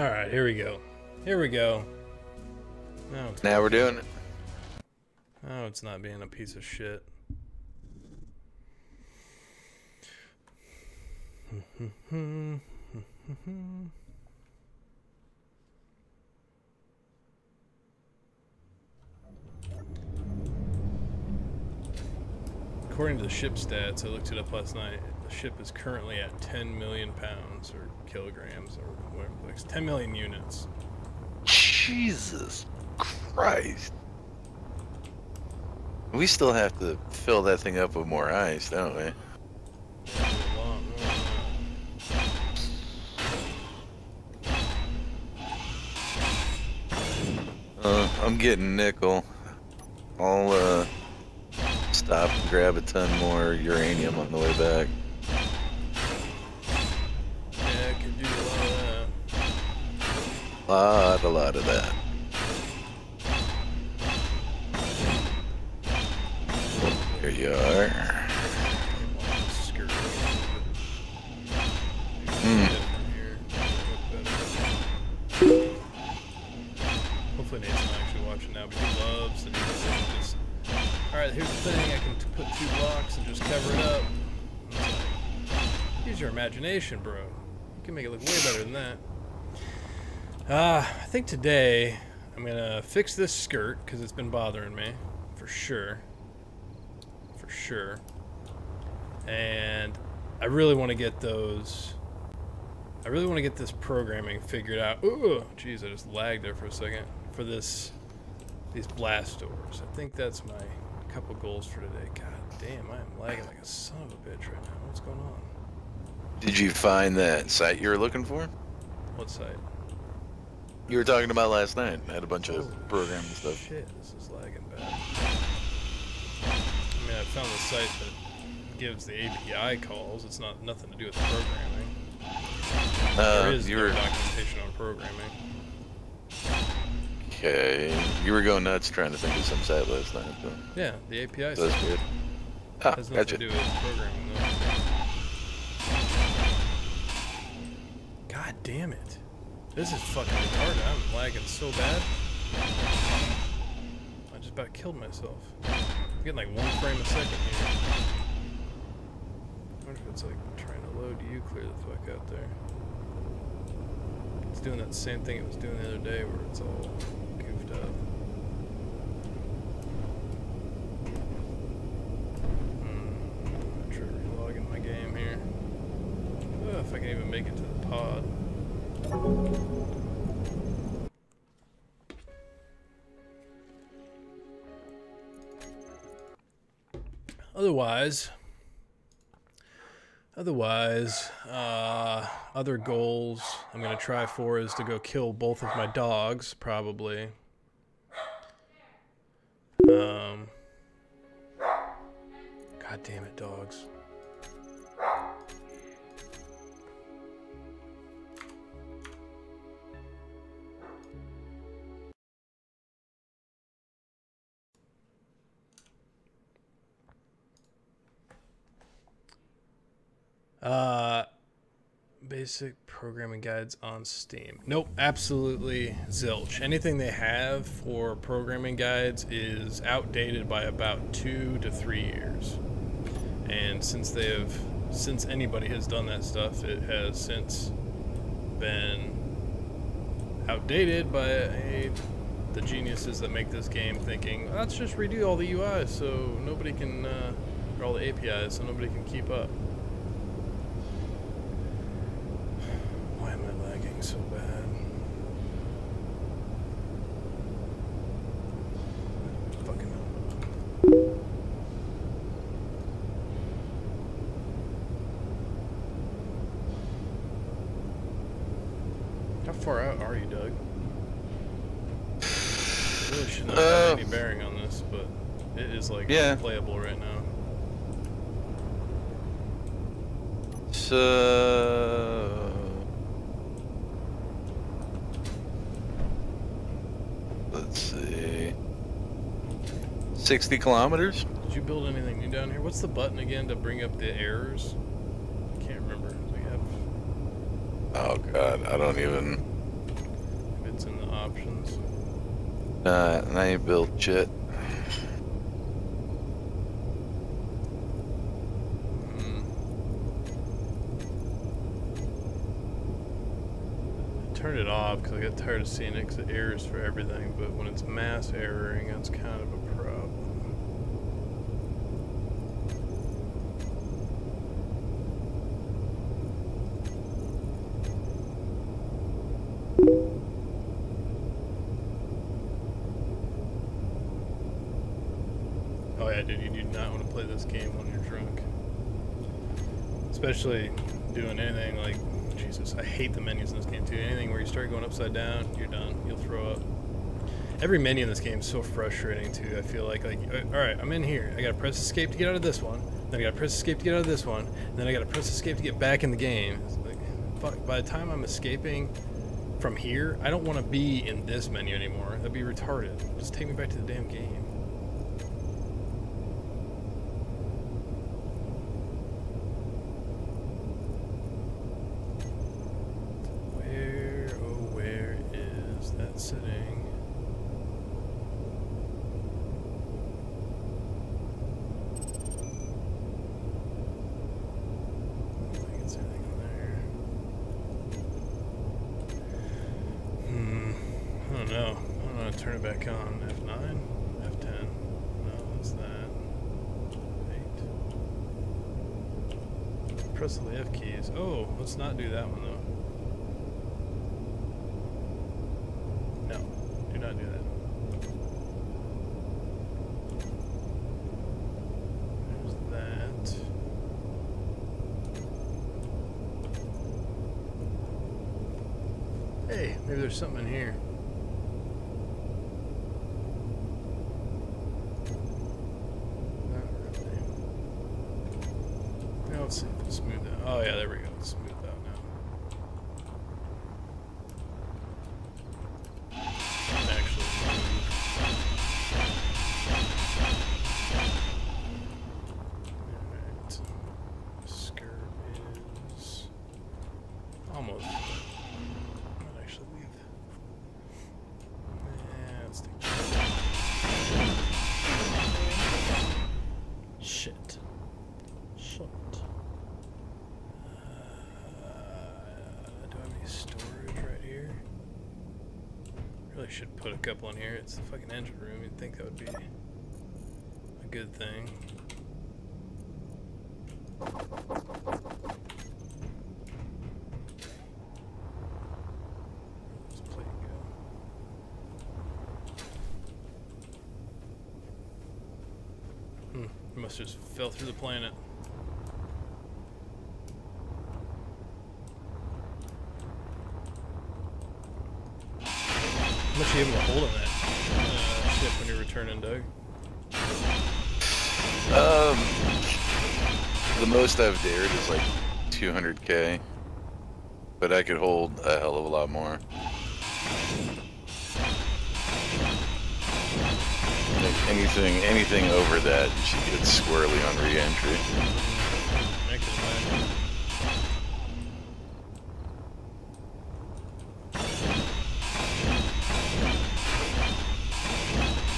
Alright, here we go. Here we go. Now we're doing it. Oh, it's not being a piece of shit. According to the ship stats, I looked it up last night. The ship is currently at 10 million pounds or kilograms or whatever. Like 10 million units. Jesus Christ. We still have to fill that thing up with more ice, don't we? I'm getting nickel. I'll stop and grab a ton more uranium on the way back. Yeah, I could do a lot of that. A lot of that. Here you are. Hopefully Nate's not actually watching now, but he loves and just, alright, here's the thing, I can put 2 blocks and just cover it up. Use your imagination, bro. You can make it look way better than that. I think today I'm gonna fix this skirt, because it's been bothering me, for sure. For sure. And I really want to get those... I really want to get this programming figured out. Ooh, jeez, I just lagged there for a second. For these blast doors. I think that's my couple goals for today. God damn, I am lagging like a son of a bitch right now. What's going on? Did you find that site you were looking for? What site? You were talking about last night. I had a bunch of programming stuff. Shit, this is lagging bad. I mean, I found the site that gives the API calls. It's not nothing to do with the programming. There is no documentation on programming. Okay, you were going nuts trying to think of some site last night. But yeah, the API that's site. good. Ah, has nothing gotcha. to do with programming, though. God damn it. This is fucking retarded. I'm lagging so bad. I just about killed myself. I'm getting like 1 frame a second here. I wonder if it's like trying to load you clear the fuck out there. It's doing that same thing it was doing the other day where it's all goofed up. I'm gonna try relogging my game here. If I can even make it to the pod. Otherwise, other goals I'm gonna try for is to go kill both of my dogs, probably. God damn it, dogs. Basic programming guides on Steam. Nope, absolutely zilch. Anything they have for programming guides is outdated by about 2 to 3 years. And since anybody has done that stuff, it has since been outdated by the geniuses that make this game thinking, let's just redo all the UI so nobody can, or all the APIs so nobody can keep up. So bad. Fucking hell. How far out are you, Doug? I really should not have any bearing on this, but it is like unplayable right now. So let's see, 60 kilometers. Did you build anything new down here? What's the button again to bring up the errors? I can't remember. We have... Oh god, I don't even. options. And I ain't built shit. Turned it off because I got tired of seeing it because it errors for everything, but when it's mass erroring, that's kind of a problem. Oh yeah, dude, you do not want to play this game when you're drunk. Especially doing anything like, Jesus, I hate the menus in this game too. Anything where you start going upside down, you're done. You'll throw up. Every menu in this game is so frustrating too. I feel like, alright, I'm in here. I gotta press escape to get out of this one. Then I gotta press escape to get out of this one. And then I gotta press escape to get back in the game. It's like, fuck, by the time I'm escaping from here, I don't want to be in this menu anymore. That'd be retarded. Just take me back to the damn game. Sitting. I don't think it's anything in there. I don't know. I don't know how to turn it back on. F9? F10? No, that's that. 8. Press the F keys. Oh, let's not do that one though. Not do that. There's that. Hey, maybe there's something in here. Not really. Now let's see if it's smooth out. Oh yeah, there we go. It's smooth out now. Almost. Might actually leave. Yeah, let's take that. Shit. Shit. Do I have any storage right here? Really should put a couple in here. It's the fucking engine room. You'd think that would be a good thing. Must have just fell through the planet. How much are you able to hold on that ship when you're returning, Doug? The most I've dared is like 200k, but I could hold a hell of a lot more. Anything over that, she gets squirrely on re-entry. I can imagine.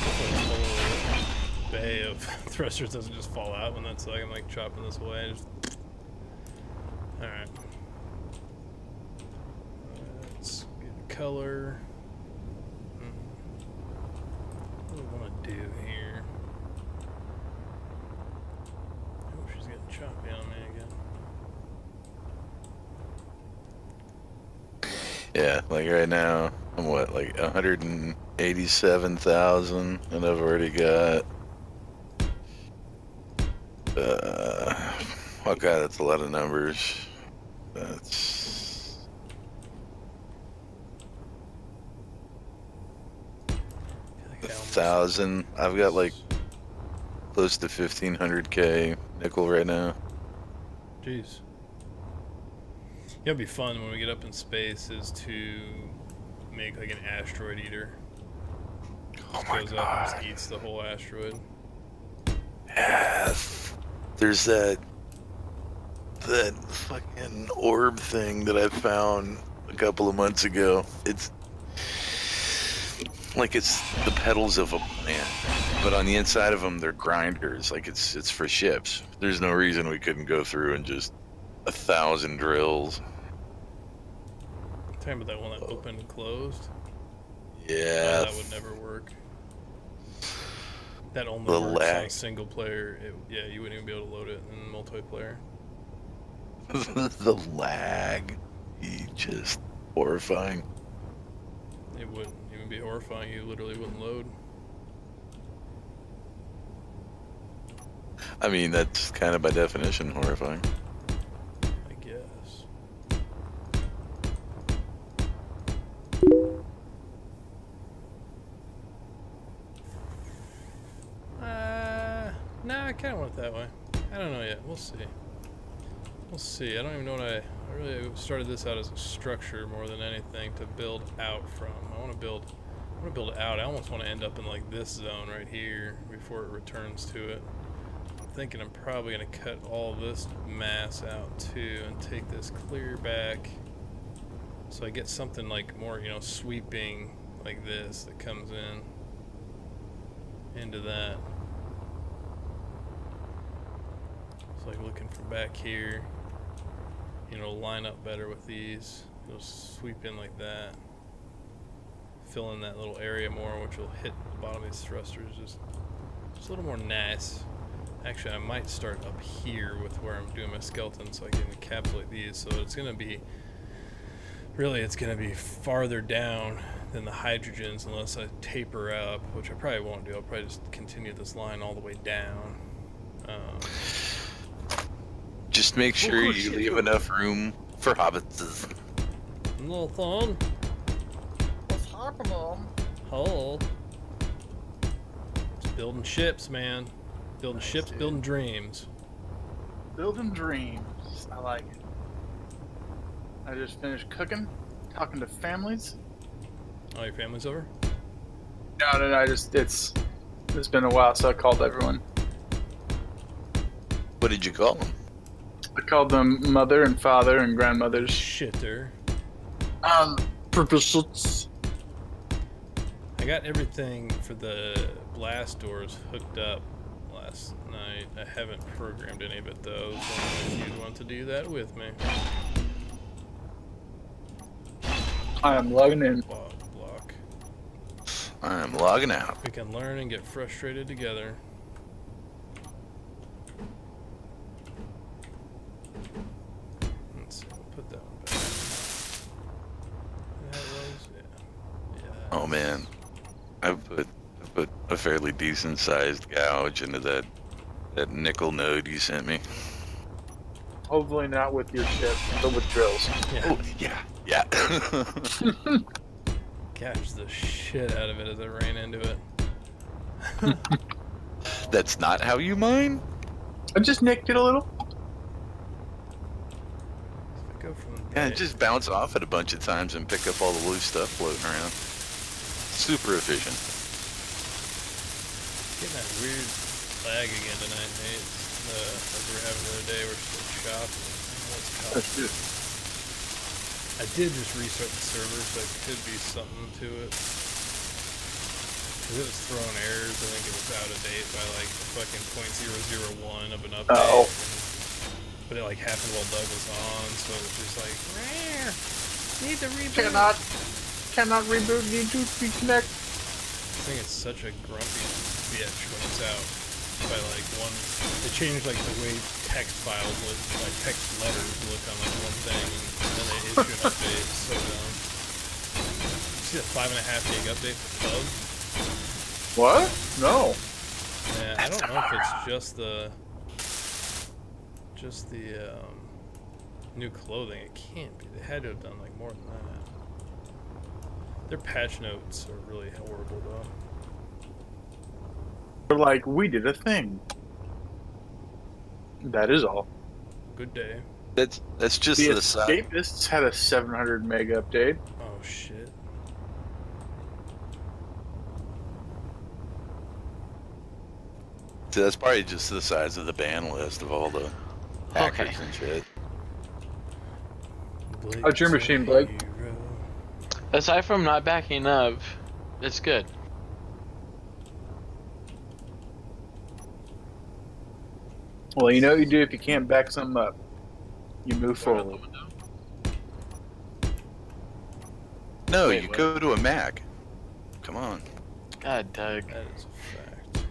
Hopefully this whole bay of thrusters doesn't just fall out when that's like I'm like chopping this away. Just... Alright. Let's get a color. What do I want to do here? Oh, she's getting choppy on me again. Yeah, like right now, I'm what, like 187,000, and I've already got, oh god, that's a lot of numbers. That's... Like 1,000. I've got like close to 1,500k nickel right now. Jeez. It'll be fun when we get up in space is to make like an asteroid eater. Oh my goes god. up and just eats the whole asteroid. Yeah, there's that fucking orb thing that I found a couple of months ago. like it's the petals of a plant, but on the inside of them they're grinders. Like it's for ships. There's no reason we couldn't go through and just 1,000 drills. Talking about that one that opened and closed. Yeah. That would never work. That only The works lag. on single player. Yeah, you wouldn't even be able to load it in multiplayer. The lag. Just horrifying. It wouldn't even be horrifying. You literally wouldn't load. I mean, that's kind of by definition horrifying. I guess. Nah, I kind of want it that way. I don't know yet. We'll see. We'll see. I don't even know what I really started this out as a structure more than anything to build out from. I want to build out. I almost want to end up in like this zone right here before it returns to it. I'm thinking I'm probably going to cut all this mass out too and take this clear back so I get something like more, you know, sweeping like this that comes into that. It's like looking from back here, you know, line up better with these. It'll sweep in like that, fill in that little area more, which will hit the bottom of these thrusters just a little more nice. Actually, I might start up here with where I'm doing my skeleton so I can encapsulate these. So it's going to be, really, it's going to be farther down than the hydrogens unless I taper up, which I probably won't do. I'll probably just continue this line all the way down. Just make sure you leave enough room for hobbits. Little thon. What's happening? Oh. Just building ships, man. Building ships, dude. building dreams. Building dreams. I like it. I just finished cooking, talking to families. Oh, your family's over? No, it's been a while, so I called everyone. What did you call them? I called them mother and father and grandmothers. Shitter. Purposes. I got everything for the blast doors hooked up last night. I haven't programmed any of it though, so if you'd want to do that with me. I am logging in. Block. I'm logging out. We can learn and get frustrated together. Let's see, we'll put that one back. That was, yeah. Oh man, I put a fairly decent sized gouge into that nickel node you sent me. Hopefully not with your ship, but with drills. Yeah. Oh yeah. Catch the shit out of it as I ran into it. That's not how you mine? I just nicked it a little. If I go from Yeah, there- just bounce off it a bunch of times and pick up all the loose stuff floating around. Super efficient. Getting that weird lag again tonight, Nate. Like we were having the other day, we're still chopping. That's good. I did just restart the server, so it could be something to it. Because it was throwing errors. I think it was out of date by like fucking .001 of an update. Oh. But it like happened while Doug was on, so it was just like, rare. Need to reboot. Cannot reboot. Need to reconnect. I think it's such a grumpy bitch when it's out. By like one, they changed like the way text files look, like text letters look on like one thing, and then they issue an update. It's so dumb. You see that 5.5 gig update for Pug? What? No. Yeah, I don't know if it's just the new clothing. It can't be. They had to have done like more than that. Their patch notes are really horrible though. They're like, we did a thing. That is all. Good day. That's just The the side. Escapists had a 700 meg update. Oh shit. So that's probably just the size of the ban list of all the hackers and shit. How's your machine, Blake? Hero. Aside from not backing up, It's good. Well, you know what you do if you can't back something up. You move forward. No, Wait, you what? go to a Mac. Come on. God, Doug. That is a fact.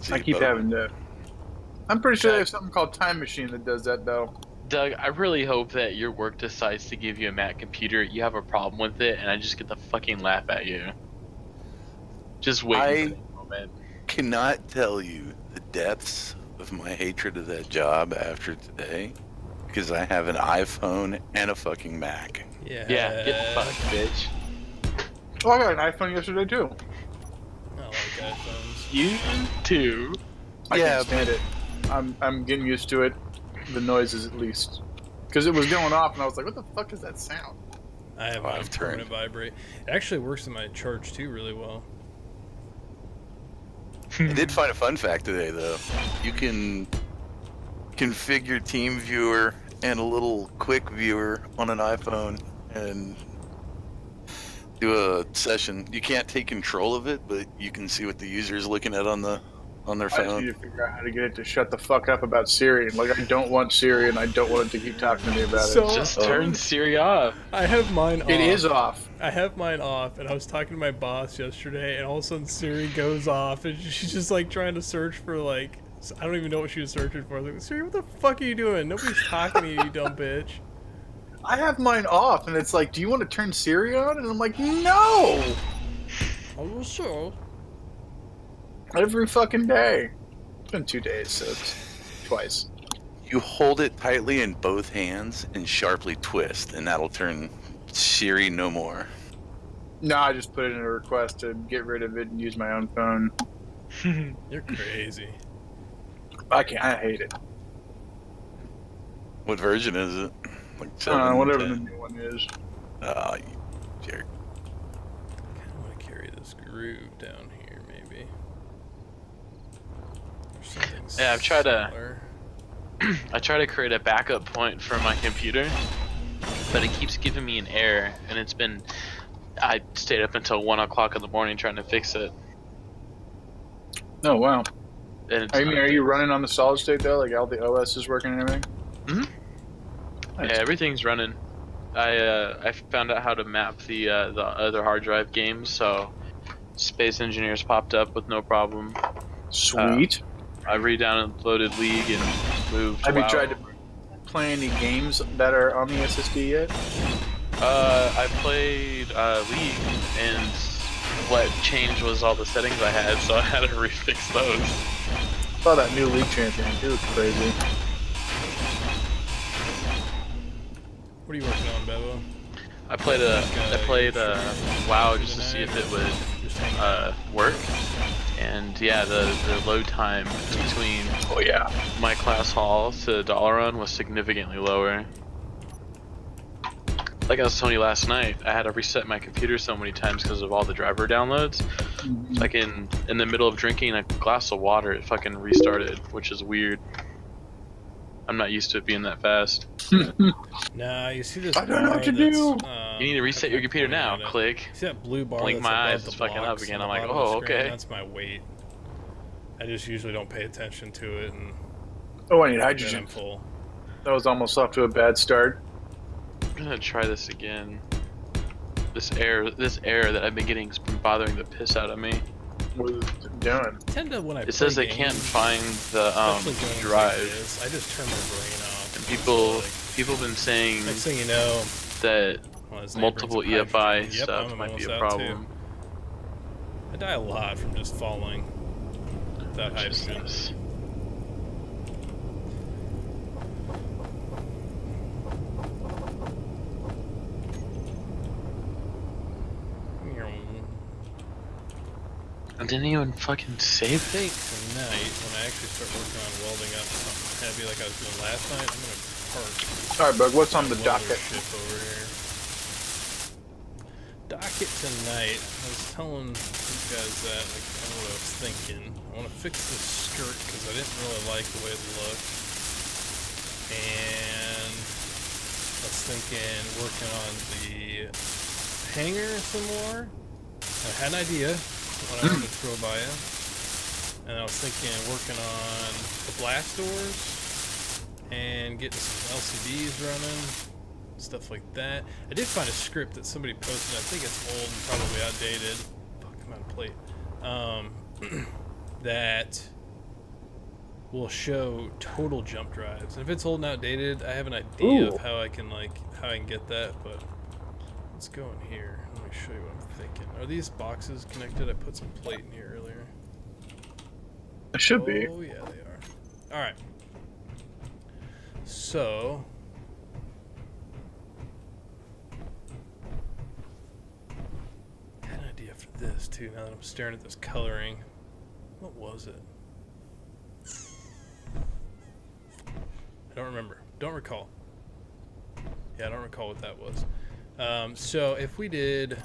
See, I keep Bo- having to. I'm pretty sure Doug. they have something called Time Machine that does that, though. Doug, I really hope that your work decides to give you a Mac computer, you have a problem with it, and I just get to fucking laugh at you. Just waiting for that moment. cannot tell you the depths of my hatred of that job after today, because I have an iPhone and a fucking Mac. Yeah. Yeah, get fucked, bitch. Oh, I got an iPhone yesterday, too. I like iPhones. You too. I Yeah, can't stand it. I'm getting used to it. The noises, at least. Because it was going off, and I was like, what the fuck is that sound? I have Oh, my I've turned. permanent vibrate. It actually works in my charge too really well. I did find a fun fact today, though. You can configure Team Viewer and a little quick viewer on an iPhone and do a session. You can't take control of it, but you can see what the user is looking at on their I just phone. need to figure out how to get it to shut the fuck up about Siri. Like, I don't want Siri, and I don't want it to keep talking to me about So- it. Just turn Siri off. I have mine off. It is off. I have mine off, and I was talking to my boss yesterday, and all of a sudden Siri goes off, and she's just like trying to search for like, I don't even know what she was searching for. I was like, Siri, what the fuck are you doing? Nobody's talking to you, you dumb bitch. I have mine off, and it's like, do you want to turn Siri on? And I'm like, no! I will show. Every fucking day. It's been 2 days, so it's twice. You hold it tightly in both hands and sharply twist, and that'll turn Siri no more. No, I just put in a request to get rid of it and use my own phone. You're crazy. I can't. I hate it. What version is it? Like 7, Whatever the 10? new one is. Ah, you jerk. I kind of want to carry this groove down here, maybe. Or something Yeah, I've tried to- similar. I try to create a backup point for my computer, but it keeps giving me an error, and it's been. I stayed up until 1 o'clock in the morning trying to fix it. Oh, wow. And it's Are you running on the solid state, though? Like, all the OS is working and everything? Mhm. Yeah, everything's running. I found out how to map the other hard drive games, so Space Engineers popped up with no problem. Sweet. I re-downloaded League and moved. Have you WoW. tried to play any games that are on the SSD yet? I played League, and what changed was all the settings I had, so I had to refix those. I saw that new League champion. He was crazy. What are you working on, Bevo? I played WoW just to see if it would Just hanging out. work, and yeah, the load time between Oh, yeah. my class hall to Dalaran was significantly lower. Like I was telling you last night, I had to reset my computer so many times because of all the driver downloads. Like in the middle of drinking a glass of water, it fucking restarted, which is weird. I'm not used to it being that fast. Nah, you see this I don't know bar what to that's, do. You need to reset your computer now. Click. See that blue bar Blink that's my above eyes, the it's fucking up blocks again. on the I'm like, bottom of the oh, screen? okay. That's my weight. I just usually don't pay attention to it, and Oh, I need then I'm hydrogen. full. That was almost off to a bad start. I'm gonna try this again. This error that I've been getting has been bothering the piss out of me. What is it doing? I tend to, when I It says play they can't games, find the especially games like drive. this, I just turn my brain off. And It's people like, have been saying next thing you know, that well, his name multiple brings up EFI hydrogen. Yep, stuff I'm might be almost a out, problem. too. I die a lot from just falling without Which is hydrogen. nice. I didn't even fucking save I think tonight, when I actually start working on welding up something heavy like I was doing last night, I'm gonna park Alright, Bug, what's on the my welder docket? ship over here. Docket tonight. I was telling these guys that, like, kind of what I was thinking. I want to fix this skirt because I didn't really like the way it looked, and I was thinking working on the hangar some more. I had an idea what I wanted to throw by you. And I was thinking working on the blast doors and getting some LCDs running, stuff like that. I did find a script that somebody posted. I think it's old and probably outdated. Fuck, I'm out of plate. That will show total jump drives. And if it's old and outdated, I have an idea of how I can get that, but let's go in here. Let me show you what I'm thinking. Are these boxes connected? I put some plate in here earlier. It should be. Oh yeah, they are. Alright. So I had an idea for this too now that I'm staring at this coloring. What was it? I don't remember. Don't recall. Yeah, I don't recall what that was. So if we did,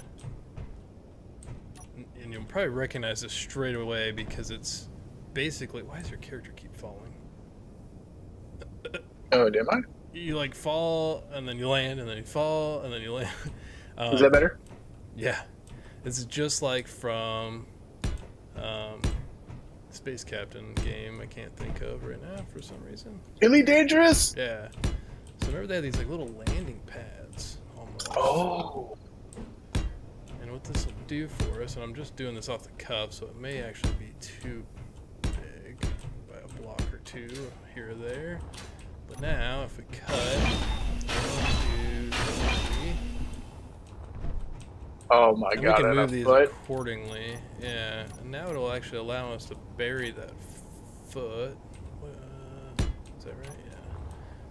and you'll probably recognize this straight away because it's basically, why does your character keep falling? Oh, did I? You like fall and then you land and then you fall and then you land. Is that better? Yeah, it's just like from Space Captain game I can't think of right now for some reason. Really dangerous? Yeah. So remember they had these like little landing pads almost. Oh. And what this will do for us, and I'm just doing this off the cuff, so it may actually be too big by a block or two here or there. But now if we cut 1, 2, 3. Oh my And god, we can and move a these foot. accordingly. Yeah, and now it'll actually allow us to bury that foot. Is that right? Yeah.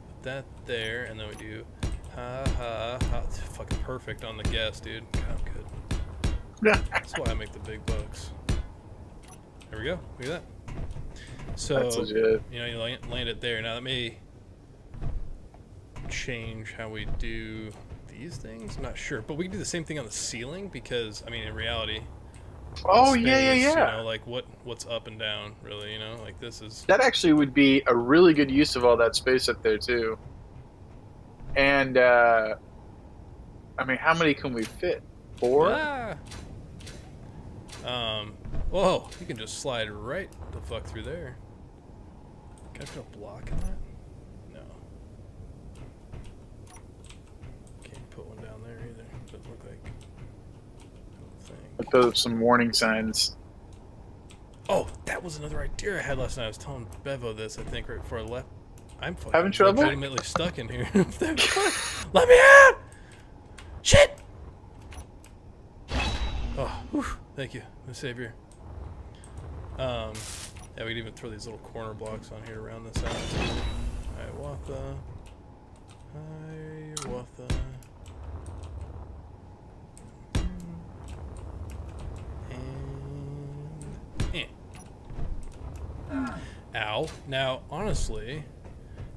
Put that there, and then we do ha ha ha. It's fucking perfect on the guess, dude. God, I'm good. That's why I make the big bucks. There we go. Look at that. So That's legit. you know, you land it there. Now that may change how we do these things. I'm not sure, but we can do the same thing on the ceiling because I mean, in reality. Oh space, yeah. You know, like what's up and down, really. You know, like this is. That actually would be a really good use of all that space up there too. And I mean, how many can we fit? 4? Ah! Whoa! You can just slide right the fuck through there. Can I put a block in that? No. Can't put one down there either. Doesn't look like. I don't think. I'll put up some warning signs. Oh, that was another idea I had last night. I was telling Bevo this, I think, right before I left. I'm fucking Having trouble? legitimately stuck in here. Let me out! Shit! Oh, whew, thank you, my savior. Yeah, we could even throw these little corner blocks on here around this out. Hiawatha. Hiawatha. And... Ow. Now, honestly,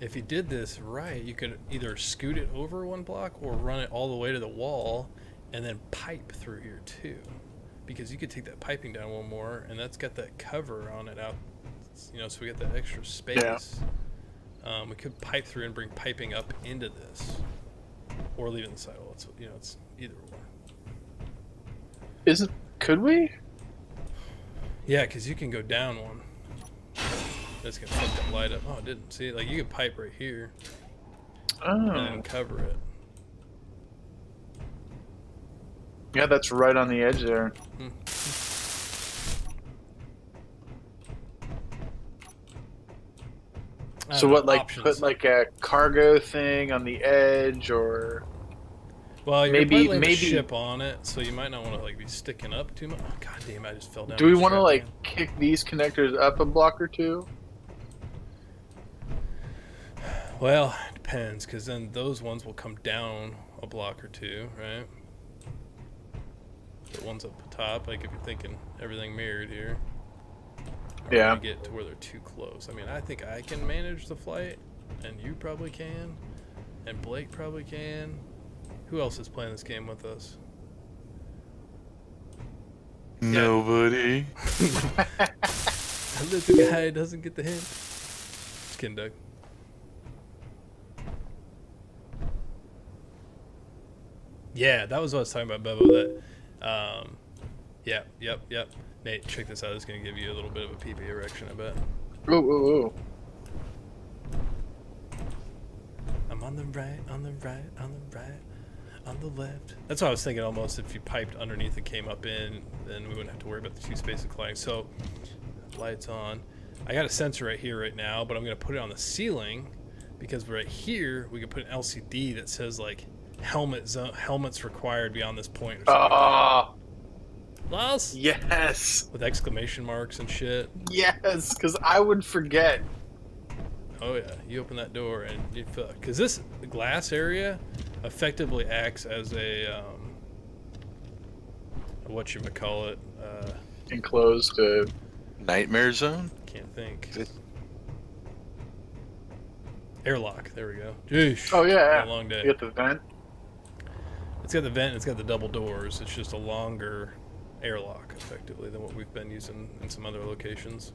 if you did this right, you could either scoot it over one block or run it all the way to the wall and then pipe through here too. Because you could take that piping down one more, and that's got that cover on it out, you know, so we got that extra space. Yeah. We could pipe through and bring piping up into this, or leave it in the sidewall. It's, you know, it's either or. Could we? Yeah, because you can go down one. That's gonna fuck that light up. Oh, it didn't. See, like you could pipe right here and Oh. then cover it. Yeah, that's right on the edge there. So what, like options. put like a cargo thing on the edge, or Well, you're maybe- maybe maybe- a ship on it, so you might not want to like be sticking up too much. Oh, God damn! I just fell down. do we the want to strap, like man. kick these connectors up a block or two? Well, it depends, because then those ones will come down a block or two, right? The ones up top, like if you're thinking everything mirrored here. Or Yeah. you get to where they're too close. I mean, I think I can manage the flight, and you probably can, and Blake probably can. Who else is playing this game with us? Nobody. I let the guy doesn't get the hint. Just kidding, Doug. Yeah, that was what I was talking about, Bevo. That, yep. Nate, check this out. It's gonna give you a little bit of a pee-pee erection, I bet. Ooh. I'm on the right, on the right, on the right, on the left. That's what I was thinking. Almost if you piped underneath and came up in, then we wouldn't have to worry about the two spaces colliding. So, lights on. I got a sensor right here right now, but I'm gonna put it on the ceiling because right here we can put an LCD that says like helmets required beyond this point. Or something Oh, Lost? yes. With exclamation marks and shit. Yes, because I would forget. Oh yeah, you open that door and you feel, because this glass area effectively acts as a whatchamacallit, Enclosed. Nightmare zone? can't think. Airlock, there we go. Jeez. Oh, yeah. Been a long day. You get the vent. It's got the vent, it's got the double doors. It's just a longer airlock, effectively, than what we've been using in some other locations.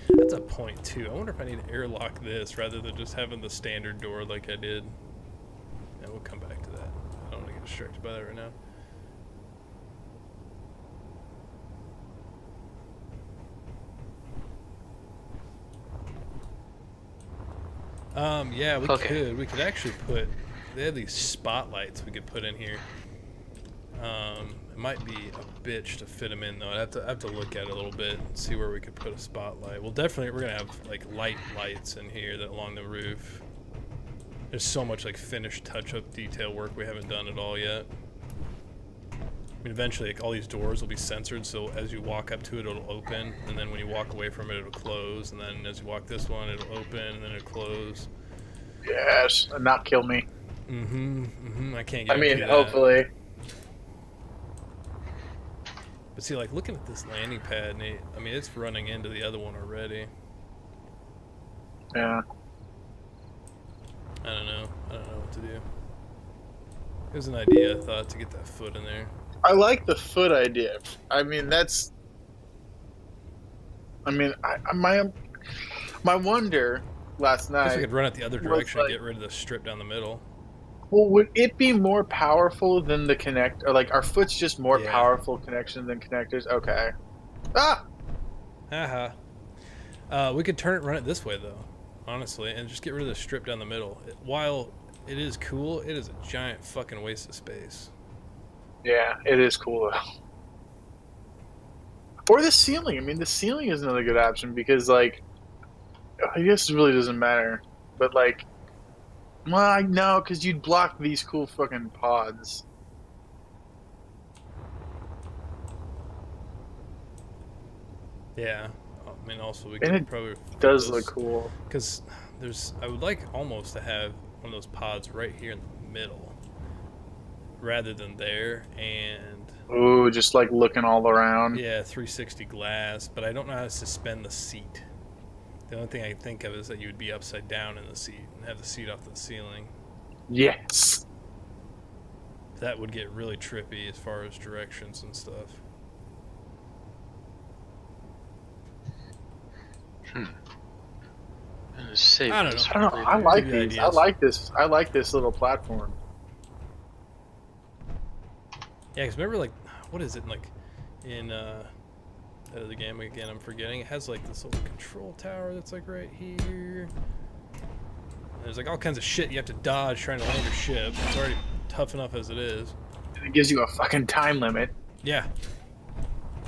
That's a point, too. I wonder if I need to airlock this rather than just having the standard door like I did. Yeah, we'll come back to that. I don't want to get distracted by that right now. Yeah, we could. We could actually put. They have these spotlights we could put in here. It might be a bitch to fit them in though. I have to look at it a little bit and see where we could put a spotlight. Well, definitely we're gonna have like lights in here that along the roof. There's so much like finished touch-up detail work we haven't done at all yet. I mean, eventually, like, all these doors will be censored, so as you walk up to it, it'll open, and then when you walk away from it, it'll close, and then as you walk this one, it'll open, and then it'll close. Yes, and not kill me. I can't I guarantee mean, that. hopefully. But see, like, looking at this landing pad, Nate, I mean, it's running into the other one already. Yeah. I don't know what to do. Here's an idea, I thought, to get that foot in there. I like the foot idea. I mean, that's. I mean, my wonder last I guess we night. could run it the other direction like- and get rid of the strip down the middle. Well, would it be more powerful than the connect? Or like, are foots just more Yeah. powerful connection than connectors? Okay. Ah. Haha. We could run it this way though, honestly, and just get rid of the strip down the middle. While it is cool, it is a giant fucking waste of space. Yeah, it is cool though. Or the ceiling. I mean, the ceiling is another good option because, like, I guess it really doesn't matter. But like, well, I know because you'd block these cool fucking pods. Yeah. I mean, also we And could it probably does look cool. because I would like almost to have one of those pods right here in the middle, rather than there, and Ooh, just like looking all around. yeah, 360 glass. But I don't know how to suspend the seat. The only thing I can think of is that you would be upside down in the seat and have the seat off the ceiling. Yes. That would get really trippy as far as directions and stuff. Save I don't this know. I don't know. for I later. like Give you these. I ideas. like this. I like this little platform. Yeah, because remember, like, what is it, like, in, that other game, again, I'm forgetting, it has, like, this little control tower that's, like, right here. And there's, like, all kinds of shit you have to dodge trying to land your ship. It's already tough enough as it is. And it gives you a fucking time limit. Yeah.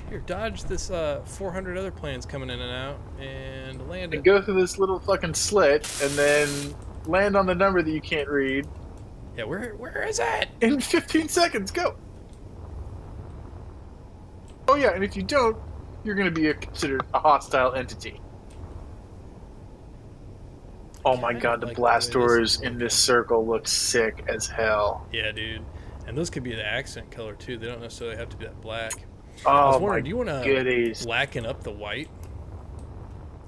Here, dodge this, 400 other planes coming in and out, and land And it. go through this little fucking slit, and then land on the number that you can't read Yeah, where is it? in 15 seconds. Go. Oh yeah, and if you don't, you're going to be considered a hostile entity. Oh my Kinda god, the like the blast way this doors is in this looking. circle look sick as hell. Yeah, dude. And those could be the accent color, too. They don't necessarily have to be that black. I Oh was my wondering, do you want to goodies. blacken up the white?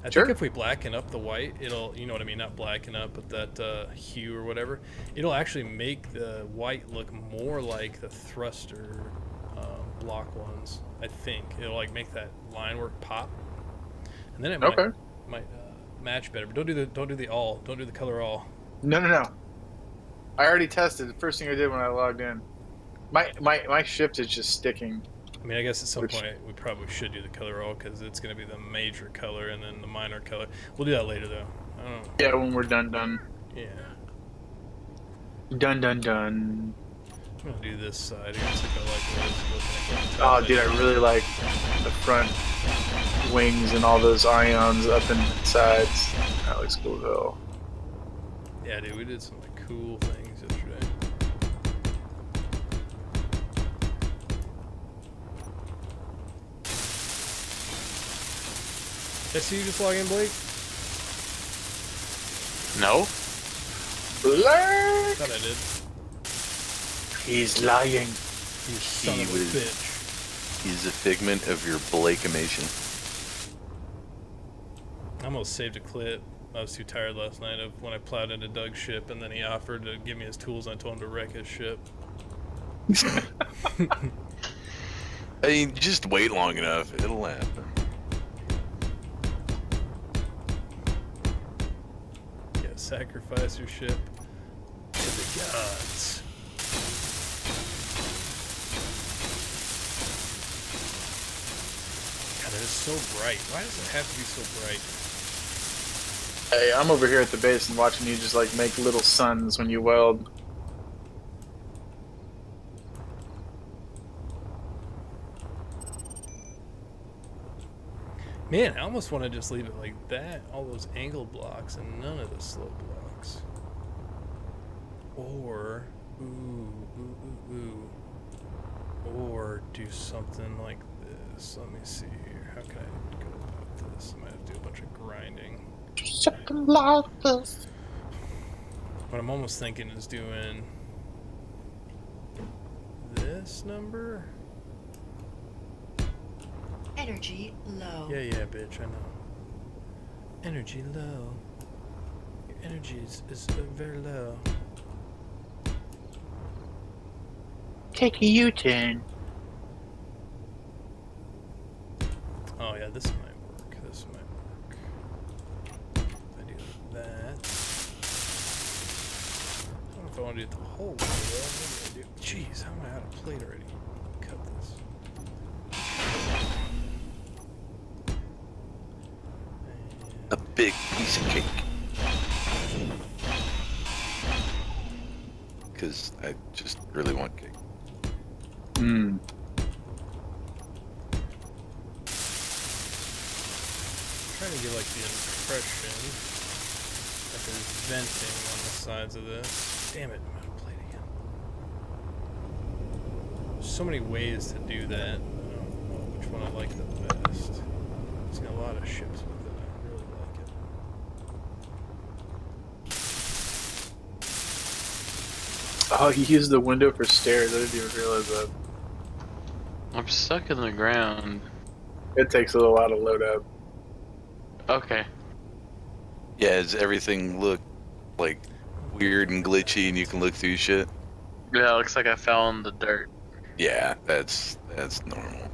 I Sure. think if we blacken up the white, it'll, you know what I mean, not blacken up, but that hue or whatever, it'll actually make the white look more like the thruster block ones, I think. It'll like make that line work pop. And then it Okay. might match better. But don't do the color all. No. I already tested. The first thing I did when I logged in. My shift is just sticking. I mean, I guess at some point we probably should do the color all because it's going to be the major color and then the minor color. We'll do that later though. I don't know. Yeah, when we're done. Yeah. Done. I'm gonna do this side. I guess if I like this. Oh, dude, I really like the front wings and all those ions up in the sides. That looks cool though. Yeah, dude, we did some cool things yesterday. Did I see you just log in, Blake? No? Blake! Thought I did. He's lying. You son of a bitch. He's a figment of your Blake-imation. I almost saved a clip. I was too tired last night of when I plowed into Doug's ship and then he offered to give me his tools and I told him to wreck his ship. I mean, just wait long enough. It'll happen. Yeah, sacrifice your ship to the gods. God, that is so bright. Why does it have to be so bright? Hey, I'm over here at the base and watching you just like make little suns when you weld. Man, I almost want to just leave it like that. All those angle blocks and none of the slope blocks. Or, or do something like this. Let me see here. How can I go about this? I might have to do a bunch of grinding. Something like this. What I'm almost thinking is doing this number. Energy low. Yeah, bitch, I know. Energy low. Your energy is very low. Take a U-turn. Oh yeah, this might work. This might work. If I do that. I don't know if I want to do it the whole way though. Maybe I do. Jeez, how am I out of plate already? Cut this. A big piece of cake. Because I just really want cake. Hmm. Trying to get like the impression that there's venting on the sides of this. Damn it, I'm out of plate again. There's so many ways to do that. I don't know which one I like the best. It's got a lot of ships with it. I really like it. Oh, he used the window for stairs. I didn't even realize that. I'm stuck in the ground. It takes a little while to load up. Okay. Yeah, does everything look like weird and glitchy and you can look through shit? Yeah, it looks like I fell in the dirt. Yeah, that's normal.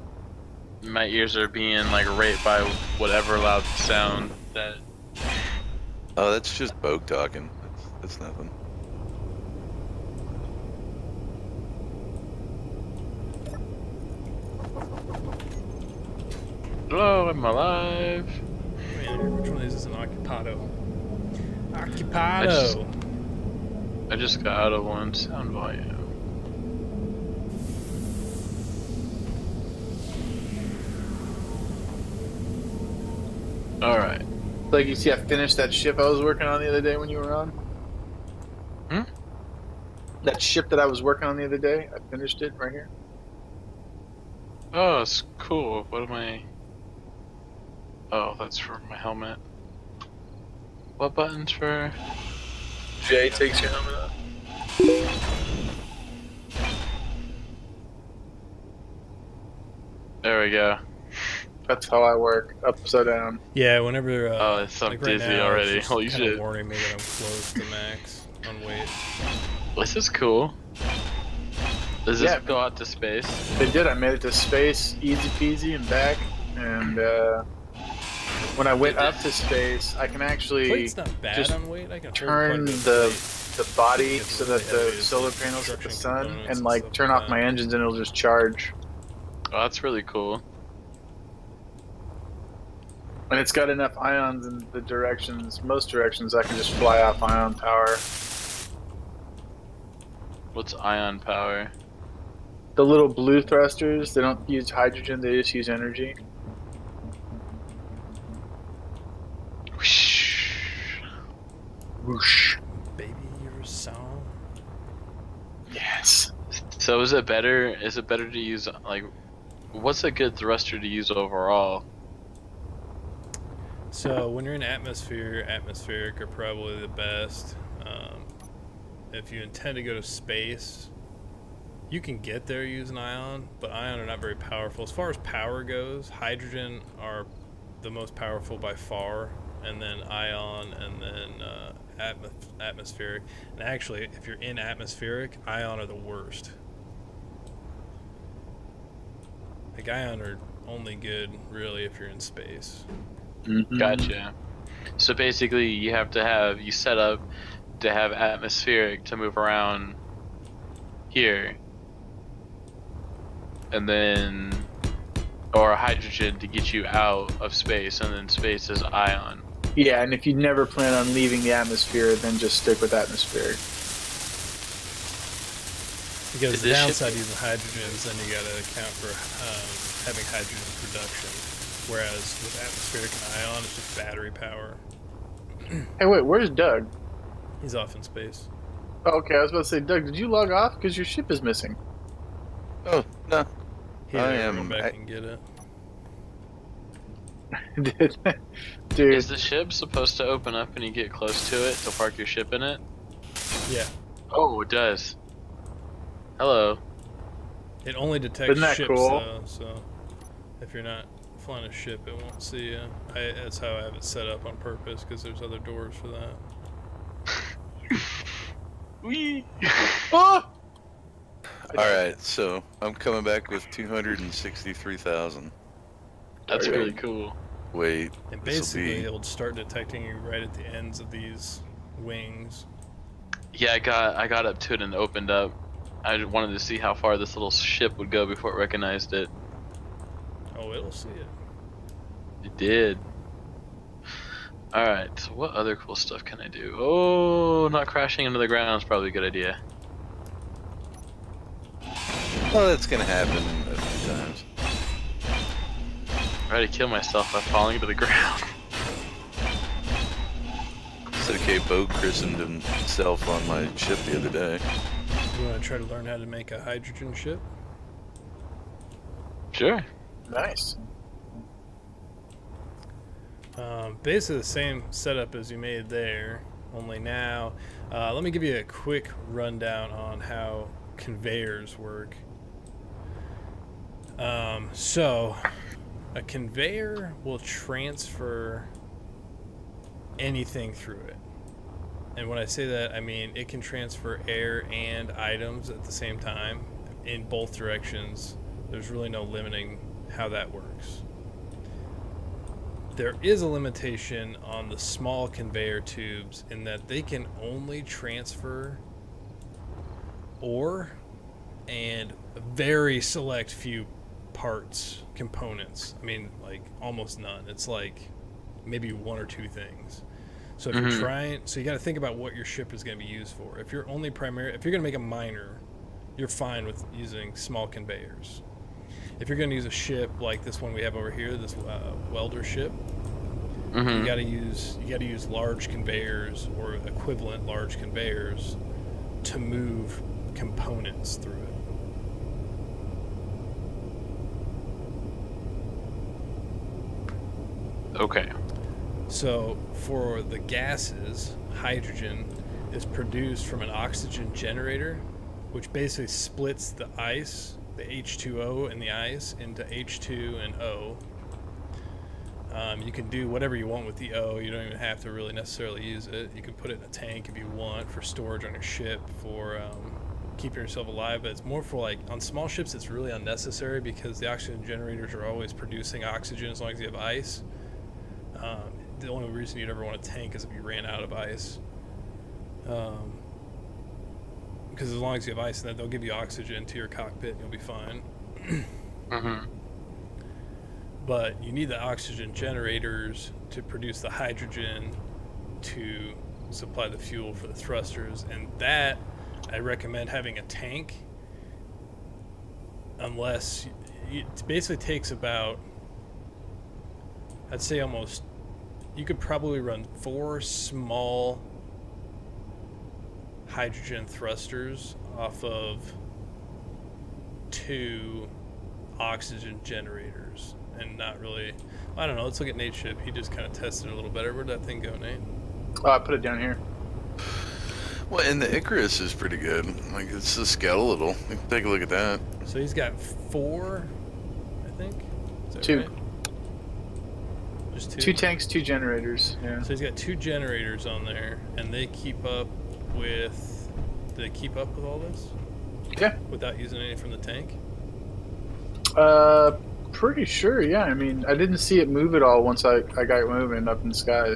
My ears are being like raped by whatever loud sound that. Oh, that's just Bogue talking. That's nothing. Hello, I'm alive. Man, which one of these is an Occupado? Occupado! I just got out of one. Sound volume. Alright. Like, you see, I finished that ship I was working on the other day when you were on. Hmm? That ship that I was working on the other day, I finished it right here. Oh, it's cool. What am I... Oh, that's for my helmet. What buttons for... Jay takes your helmet off. There we go. That's how I work, upside down. Yeah, whenever. Oh, I'm like dizzy now, already. It's Holy just kinda shit. warning me that I'm close to max on weight. This is cool. Does this Yeah. go out to space? They did. I made it to space, easy peasy, and back. And when I went up to space, I can actually Plate's not bad just on weight. I can hold turn quite a bit of the weight. body It's so really that the heavy, it's solar like panels hit the construction sun components and and like stuff turn like off my that. engines and it'll just charge. Oh, that's really cool. And it's got enough ions in the directions, most directions, I can just fly off ion power. What's ion power? The little blue thrusters, they don't use hydrogen, they just use energy. Whoosh. Baby, your song. Yes. So is it better? Is it better to use like? What's a good thruster to use overall? So when you're in atmosphere, atmospheric are probably the best. If you intend to go to space, you can get there using ion, but ion are not very powerful. As far as power goes, hydrogen are the most powerful by far, and then ion, and then atmospheric. And actually, if you're in atmospheric, ion are the worst. Like ion are only good really if you're in space. Mm-hmm. Gotcha. So basically, you set up to have atmospheric to move around here, and then or hydrogen to get you out of space, and then space is ion. Yeah, and if you never plan on leaving the atmosphere, then just stick with atmospheric. Because Is the this downside using hydrogen is then you got to account for having hydrogen production. Whereas with atmospheric and ion, it's just battery power. Hey, wait, where's Doug? He's off in space. Oh, okay, I was about to say, Doug, did you log off? Because your ship is missing. Oh, no. He I had to go am- back I- and get it. Dude, Is the ship supposed to open up when you get close to it to park your ship in it? Yeah. Oh, it does. Hello. It only detects Isn't that ships, cool? though, so if you're not flying a ship, it won't see you. That's how I have it set up on purpose, because there's other doors for that. Wee. oh! Alright, so I'm coming back with 263,000. That's Okay. really cool. Wait, And this'll basically, be... it'll start detecting you right at the ends of these wings. Yeah, I got up to it and opened up. I just wanted to see how far this little ship would go before it recognized it. Oh, it'll see it. It did. Alright, so what other cool stuff can I do? Oh, not crashing into the ground is probably a good idea. Well, that's gonna happen a few times. I had to kill myself by falling to the ground. It's okay, Bo christened himself on my ship the other day. You want to try to learn how to make a hydrogen ship? Sure. Nice. Basically the same setup as you made there, only now. Let me give you a quick rundown on how conveyors work. So, a conveyor will transfer anything through it. And when I say that, I mean it can transfer air and items at the same time in both directions. There's really no limiting how that works. There is a limitation on the small conveyor tubes in that they can only transfer ore and a very select few parts, components. I mean, like almost none. It's like maybe one or two things. So if you're trying, so you got to think about what your ship is going to be used for. If you're only if you're going to make a miner, you're fine with using small conveyors. If you're going to use a ship like this one we have over here, this welder ship, you got to use large conveyors or equivalent large conveyors to move components through it. Okay. So for the gases, hydrogen is produced from an oxygen generator, which basically splits the ice, the H2O in the ice, into H2 and O. You can do whatever you want with the O. You don't even have to really necessarily use it. You can put it in a tank if you want for storage on your ship, for keeping yourself alive. But it's more for like on small ships. It's really unnecessary because the oxygen generators are always producing oxygen as long as you have ice. The only reason you'd ever want a tank is if you ran out of ice. Because as long as you have ice, then they'll give you oxygen to your cockpit and you'll be fine. Mm-hmm. But you need the oxygen generators to produce the hydrogen to supply the fuel for the thrusters, and that I recommend having a tank, unless it basically takes about, I'd say almost, you could probably run 4 small hydrogen thrusters off of 2 oxygen generators, and not really, I don't know, let's look at Nate's ship. He just kind of tested it a little better. Where'd that thing go, Nate? Oh, I put it down here. Well, and the Icarus is pretty good. Like, it's a skeletal. Take a look at that. So he's got 4, I think. Is that 2. right? Just 2? 2 tanks, 2 generators. Yeah. So he's got 2 generators on there, and they keep up with, do they keep up with all this? Yeah. Without using any from the tank? Pretty sure, yeah. I mean, I didn't see it move at all once I got it moving up in the sky.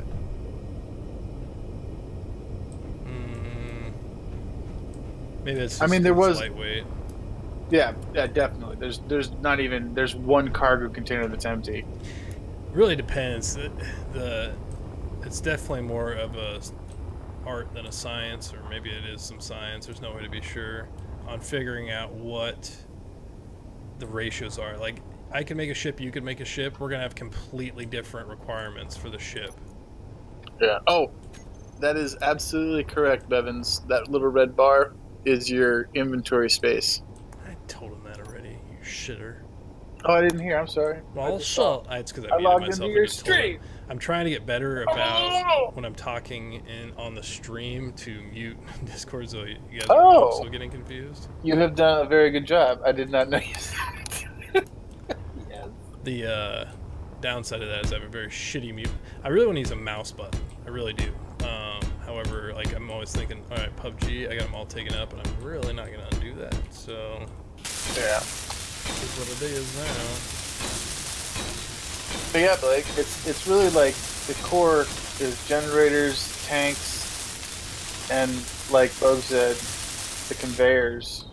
Maybe it's just I mean, there was lightweight. Yeah, definitely. There's not even, there's 1 cargo container that's empty. Really depends. It's definitely more of a art than a science, or maybe it is some science. There's no way to be sure on figuring out what the ratios are. Like, I can make a ship, you could make a ship. We're gonna have completely different requirements for the ship. Yeah. Oh, that is absolutely correct, Bevins. That little red bar is your inventory space. I told him that already, you shitter. Oh, I didn't hear. I'm sorry. Well, shut. It's because I I muted logged myself. into and your just told him. stream. I'm trying to get better about when I'm talking on the stream to mute Discord, so you guys are also getting confused. You have done a very good job. I did not know you said it. Yes. The downside of that is I have a very shitty mute. I really want to use a mouse button. I really do. However, like, I'm always thinking, all right, PUBG, I got them all taken up, and I'm really not gonna undo that. So Yeah. Is what it is now. But yeah, Blake, it's really like the core is generators, tanks, and like Bogue said, the conveyors.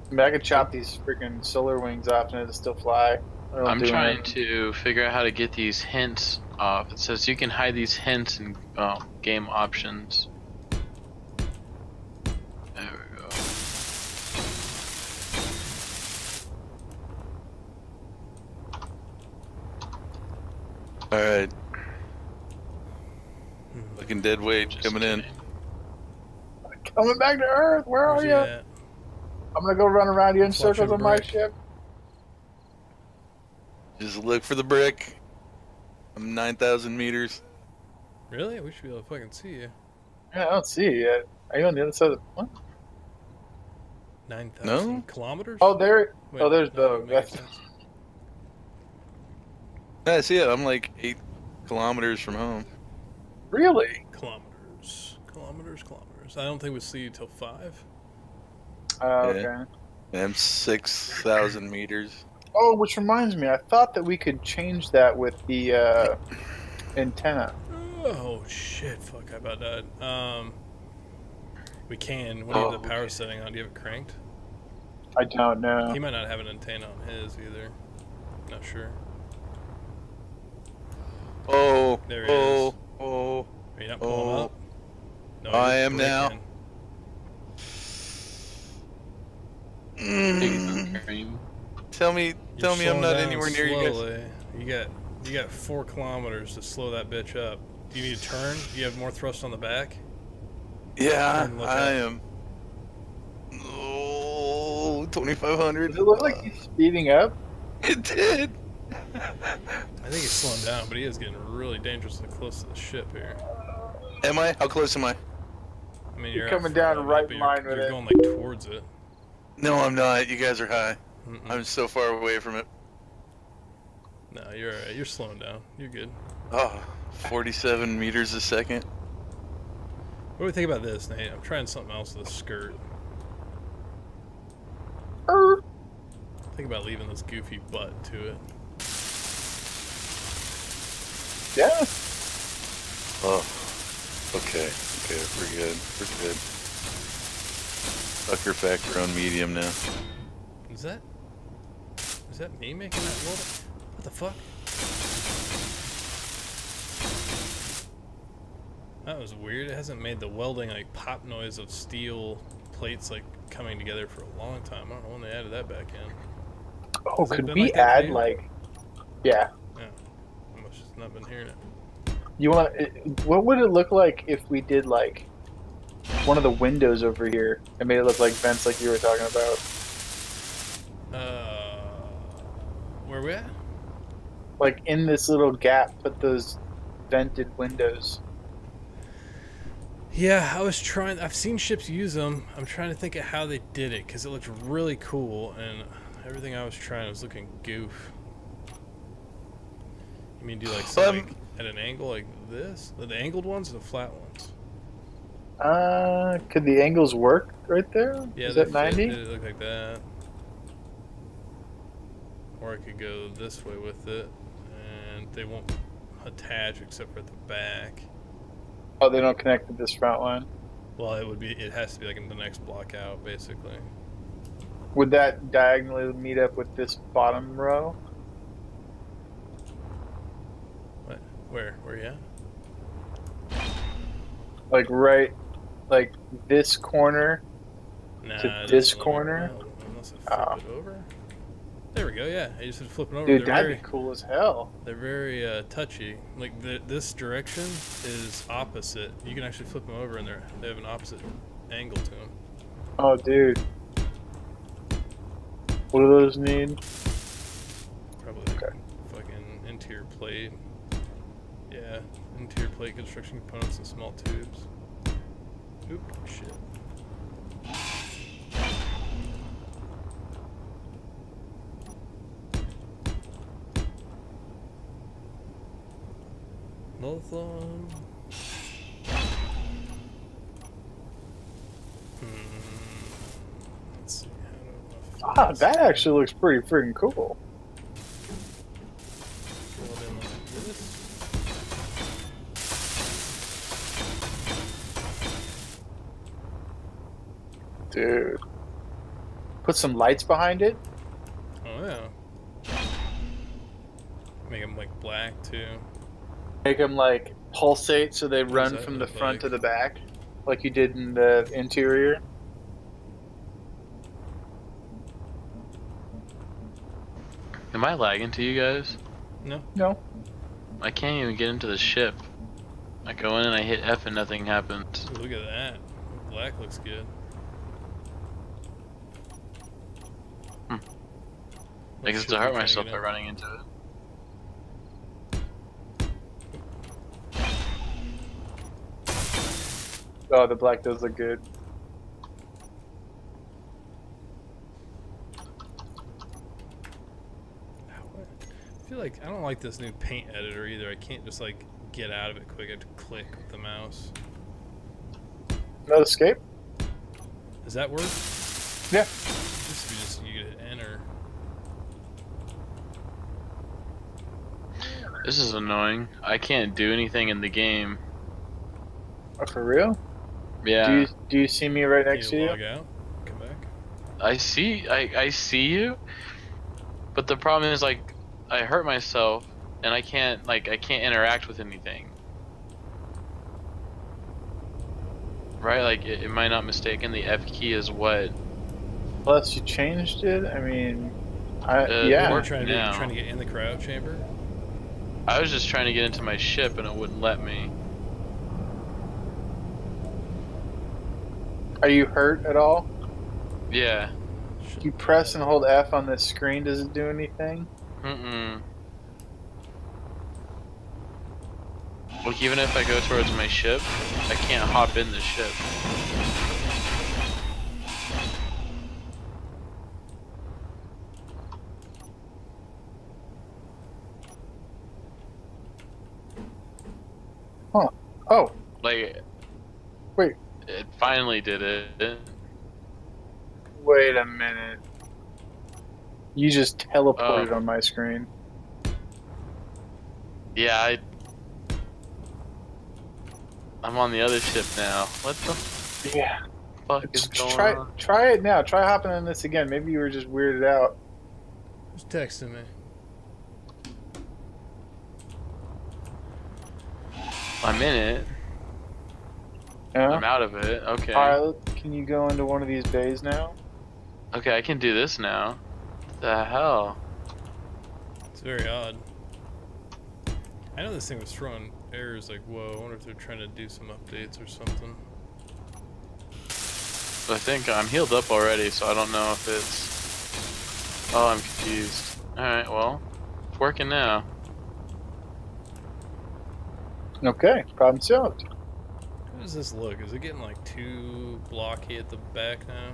I mean, I could chop these freaking solar wings off and it'll still fly. I'm trying to figure out how to get these hints off. It says you can hide these hints in game options. There we go. Alright. Looking dead weight Just coming in. kidding. Coming back to Earth, where Where's are he you? at? I'm gonna go run around you in Flushing circles on my brick. ship. Just look for the brick. I'm 9,000 meters. Really? We should be able to fucking see you. Yeah, I don't see you yet. Are you on the other side of the what? 9,000 No? kilometers? Oh, there. Wait, Oh, there's no, Bogue. it makes That's- sense. I see it. I'm like 8 kilometers from home. Really? Kilometers. I don't think we'll see you till 5. Okay. Yeah. I'm 6,000 meters. Oh, which reminds me, I thought that we could change that with the antenna. Oh shit! Fuck! I about died. We can. What do you have the power setting on? Do you have it cranked? I don't know. He might not have an antenna on his either. Not sure. Oh, There he oh, is. oh. Are you not pulling Oh. up? No, I you're am now. braking. Mm. Tell me You're I'm slowing not down anywhere near you guys. slowly. You got 4 kilometers to slow that bitch up. Do you need to turn? Do you have more thrust on the back? Yeah, Turn, look I up. am. Oh, 2,500. Does it look like he's speeding up? It did. I think he's slowing down, but he is getting really dangerously close to the ship here. Am I? How close am I? I mean, You're out coming front down of it, right but in you're- line with you're it. going like towards it. No, I'm not. You guys are high. Mm-mm. I'm so far away from it. No, you're alright. You're slowing down. You're good. Oh, 47 meters a second. What do we think about this, Nate? I'm trying something else with the skirt. Think about leaving this goofy butt to it. Yeah. Oh, okay. Okay, we're good. We're good. Sucker factor on medium now. Is that me making that roll? What the fuck? That was weird. It hasn't made the welding like pop noise of steel plates like coming together for a long time. I don't know when they added that back in. Oh, Has it could been we like that for add you? like? Yeah. Yeah. I must just not been hearing it. You want? What would it look like if we did like one of the windows over here and made it look like vents, like you were talking about? Where we at? Like in this little gap, put those vented windows. Yeah, I was trying. I've seen ships use them. I'm trying to think of how they did it because it looked really cool, and everything I was trying was looking goof. You mean do like something like at an angle like this? The angled ones or the flat ones? Could the angles work right there? Yeah, Is they that 90? Did it look like that? Or I could go this way with it, and they won't attach except for at the back. Oh, they don't connect to this front line. Well, it would be. It has to be like in the next block out, basically. Would that diagonally meet up with this bottom row? What? Where? Where you at? Like right, like this corner Nah, to it this doesn't look corner? like that. Unless I flip it over. There we go. Yeah, I just had to flip it over. Dude, they're that'd very, be cool as hell. they're very touchy. Like this direction is opposite. You can actually flip them over, and they have an opposite angle to them. Oh, dude. What do those need? Probably like fucking interior plate. Yeah, interior plate construction components and small tubes. Oop, shit. Lothon. Let's see. How do I Ah, that actually looks pretty freaking cool. fill it in like this? Dude. Put some lights behind it. Oh yeah. Make them like black too. Make them like pulsate so they does run that from the look front like? to the back, like you did in the interior. Am I lagging to you guys? No. No. I can't even get into the ship. I go in and I hit F and nothing happens. Ooh, look at that. Black looks good. I What guess ship to are hurt you trying to myself get by in? running into it. Oh, the black does look good. I feel like I don't like this new paint editor either. I can't just like get out of it quick. I have to click with the mouse. No escape? Does that work? Yeah. You hit enter. This is annoying. I can't do anything in the game. Oh, for real? Yeah. Do you see me right next to you? Log out. Come back. I see you, but the problem is like I hurt myself and I can't interact with anything. Right? Like am I not mistaken? The F key is what? Unless you changed it. I mean, We're Work trying now. to get in the cryo chamber. I was just trying to get into my ship and it wouldn't let me. Are you hurt at all? Yeah. If you press and hold F on this screen, does it do anything? Mm-mm. Like even if I go towards my ship, I can't hop in the ship. Huh. Oh, Like wait. it finally did it. Wait a minute. You just teleported Oh. on my screen. Yeah, I'm on the other ship now. What the Yeah. fuck is going Try on? try it now. Try hopping on this again. Maybe you were just weirded out. Who's texting me? I'm in it. Yeah. I'm out of it. Okay. Pilot, can you go into one of these bays now? Okay, I can do this now. The hell? It's very odd. I know this thing was throwing errors like, whoa, I wonder if they're trying to do some updates or something. I think I'm healed up already, so I don't know if it's... Oh, I'm confused. Alright, well, it's working now. Okay, problem solved. How does this look? Is it getting like too blocky at the back now?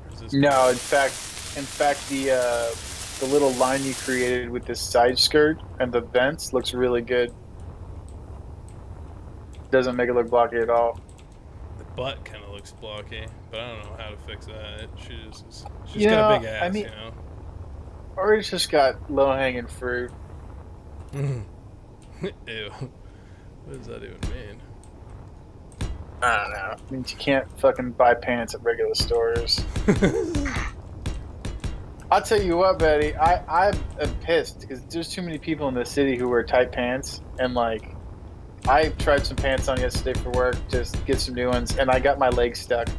Or is this No, good? in fact, the little line you created with this side skirt and the vents looks really good. Doesn't make it look blocky at all. The butt kind of looks blocky, but I don't know how to fix that. She's Yeah, got a big ass, I mean- you know. Or it's just got low hanging fruit. Ew. What does that even mean? I don't know. It means you can't fucking buy pants at regular stores. I'll tell you what, Betty. I'm pissed because there's too many people in the city who wear tight pants, and like, I tried some pants on yesterday for work, just to get some new ones, and I got my legs stuck.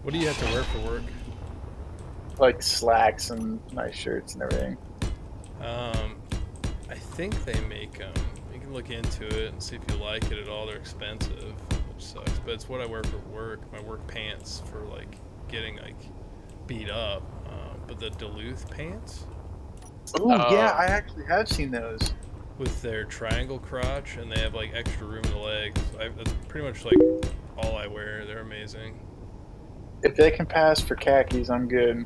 What do you have to wear for work? Like slacks and nice shirts and everything. I think they make them. You can look into it and see if you like it at all. They're expensive, which sucks. But it's what I wear for work. My work pants for like getting like beat up. But the Duluth pants Oh yeah, I actually have seen those. with their triangle crotch, and they have like extra room in the legs. That's pretty much like all I wear. They're amazing. If they can pass for khakis, I'm good.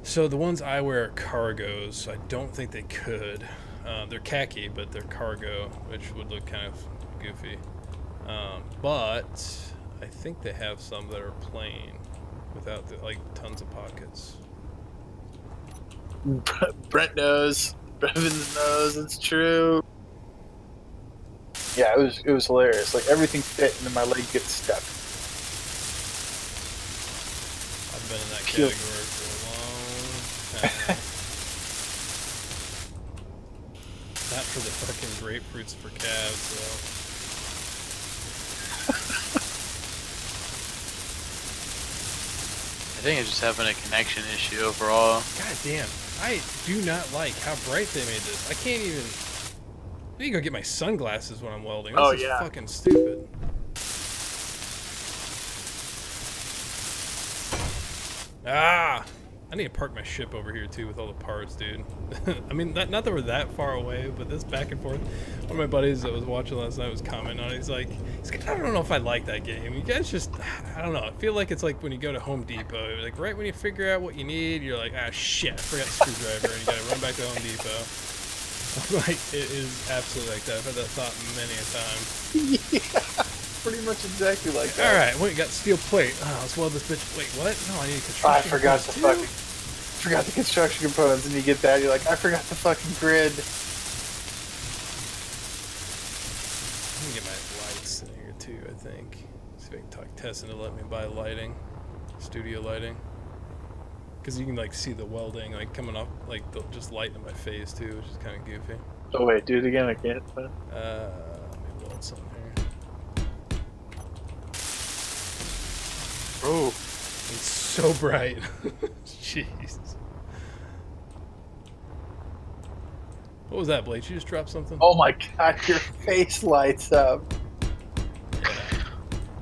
So the ones I wear are cargos. So I don't think they could. They're khaki, but they're cargo, which would look kind of goofy. But I think they have some that are plain, without like tons of pockets. Brent knows. Brevin knows it's true. Yeah, it was hilarious. Like everything fit, and then my leg gets stuck. I've been in that Cute. category for a long time. Not for the fucking grapefruits for calves, though. I think it's just having a connection issue overall. God damn, I do not like how bright they made this. I can't even. I need to go get my sunglasses when I'm welding. This Oh, is yeah. fucking stupid. Ah! I need to park my ship over here too with all the parts, dude. I mean, not that we're that far away, but this back and forth. One of my buddies that was watching last night was commenting on it. He's like, I don't know if I like that game. You guys just, I don't know. I feel like it's like when you go to Home Depot. Like right when you figure out what you need, you're like, ah, shit, I forgot the screwdriver, and you gotta run back to Home Depot. Like, it is absolutely like that. I've had that thought many a time. Yeah, pretty much exactly like that. All right, well, you got steel plate. Oh, let's weld this bitch. Wait, what? No, I need construction. I forgot the components, too. forgot the construction components, and you get that, you're like, I forgot the fucking grid. I'm gonna get my lights in here too, I think. See if I can talk Tess into letting me buy lighting, studio lighting. Because you can like see the welding like coming off, like just light in my face too, which is kind of goofy. Oh wait, do it again. I can't. Let me weld something here. Oh, It's so bright. Jeez. What was that, Blake? You just dropped something? Oh my god, your face lights up.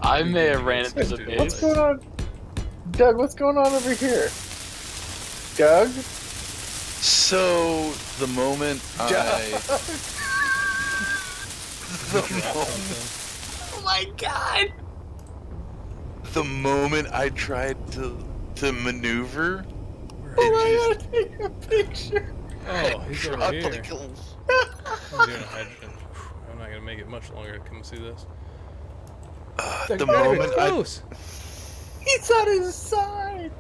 I may have ran into the Dude, What's base. going on, Doug? What's going on over here, Doug? So the moment I Oh my god! the moment I tried to maneuver, Oh my god, take a picture. Oh, he's over dropped here. like a I'm doing a hydrogen. I'm not gonna make it much longer to come see this. the Not even moment I close. He's on his side.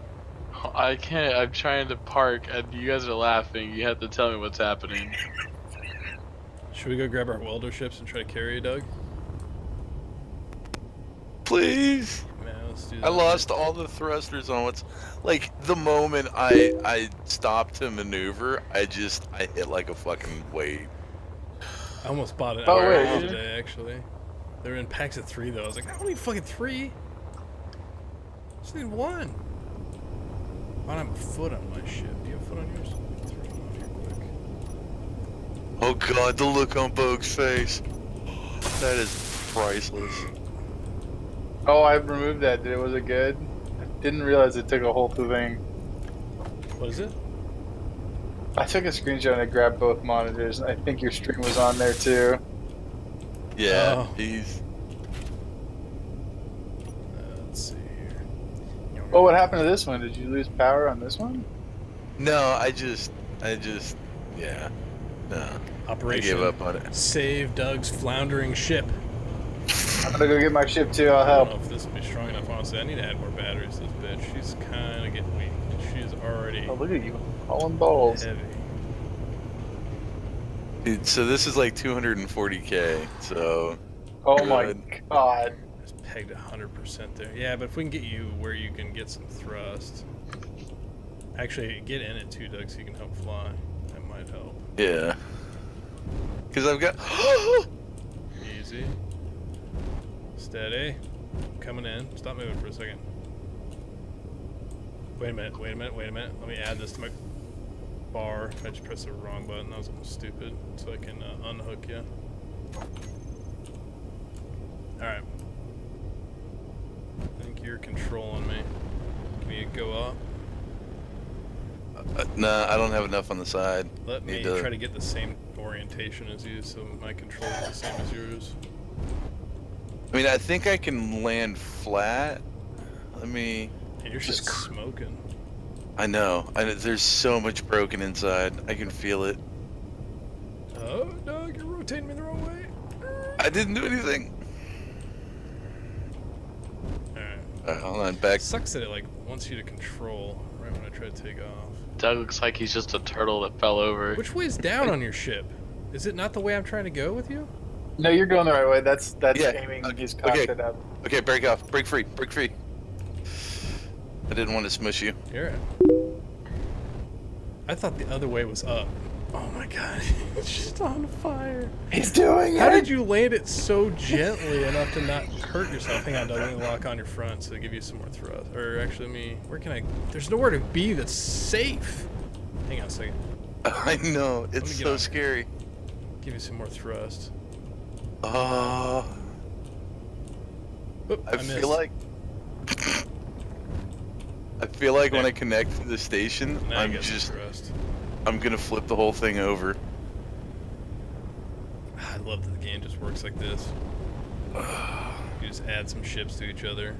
I can't. I'm trying to park, and you guys are laughing. You have to tell me what's happening. Should we go grab our welder ships and try to carry it, Doug? Please. Man, let's do that. I lost all the thrusters on what's like the moment I stopped to maneuver, I hit like a fucking wave. I almost bought an Oh, hour wait. today, actually. They were in packs of 3, though. I was like, I don't need fucking 3. I just need 1. I don't have a foot on my ship. Do you have a foot on yours? Throw it on here quick. Oh god, the look on Bogue's face. That is priceless. Oh, I removed that. Was it good? I didn't realize it took a whole thing. What is it? I took a screenshot and I grabbed both monitors. I think your stream was on there too. Yeah, Oh. he's Let's see here. Oh, what happened to this one? Did you lose power on this one? no, I just yeah. No. I Operation gave up on it. Save Doug's floundering ship. I'm gonna go get my ship too. I'll I don't help. know if this will be strong enough, honestly. I need to add more batteries to this bitch. She's kind of getting weak. She's already Oh, look at you, hauling balls. heavy. Dude, so this is like 240k. So Oh my Good. god. It's pegged 100% there. Yeah, but if we can get you where you can get some thrust. Actually, get in it too, Doug, so you can help fly. That might help. yeah. Cause I've got Easy. Steady. Coming in. Stop moving for a second. Wait a minute, wait a minute, wait a minute. Let me add this to my bar. I just pressed the wrong button. That was almost stupid. So I can unhook you. Alright. I think you're controlling me. Can you go up? nah, I don't have enough on the side. Let me Need to- try to get the same orientation as you so my control is the same as yours. I mean, I think I can land flat. Let me. And your Just shit's smoking. I know. There's so much broken inside. I can feel it. Oh, Doug, you're rotating me the wrong way. I didn't do anything. Alright. Hold on, back. It sucks that it like wants you to control right when I try to take off. Doug looks like he's just a turtle that fell over. Which way is down on your ship? Is it not the way I'm trying to go with you? No, you're going the right way. That's Yeah, aiming. okay, He's cocked okay. it up. Okay, break off. Break free. Break free. I didn't want to smush you. You're right. I thought the other way was up. Oh my god, it's just on fire. He's doing it. How did you land it so gently enough to not hurt yourself? Hang on, Doug, let me lock on your front so give you some more thrust. Or actually, where can I? There's nowhere to be that's safe. Hang on a second. I know. me It's get so on. scary. Give you some more thrust. Oh, Oop, I missed. feel like. I feel like when There. I connect to the station, Now you get some thrust. I'm gonna flip the whole thing over. I love that the game just works like this. You just add some ships to each other.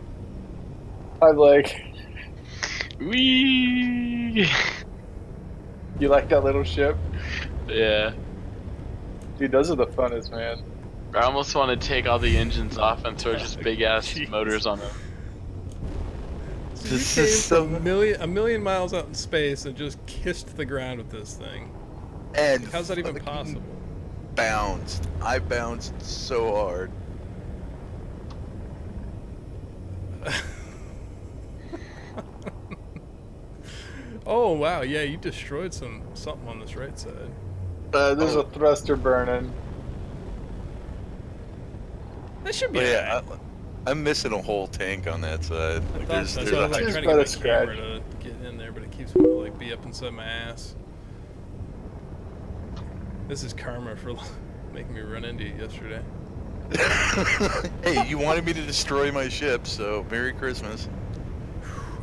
I'm like, Whee! you like that little ship? Yeah. Dude, those are the funnest, man. I almost want to take all the engines off and throw just big ass Jeez. motors on them. So you This came is so- from a million miles out in space and just kissed the ground with this thing. And How's that even fucking possible? Bounced. I bounced so hard. Oh wow, yeah, you destroyed something on this right side. There's Oh. a thruster burning. That should be But yeah, alright. I'm missing a whole tank on that side. I Like, thought there's, that's there's what I a, was like Just trying to about get a my camera scratch. to get in there, but it keeps wanting to like be up inside my ass. This is karma for making me run into you yesterday. hey, you wanted me to destroy my ship, so Merry Christmas.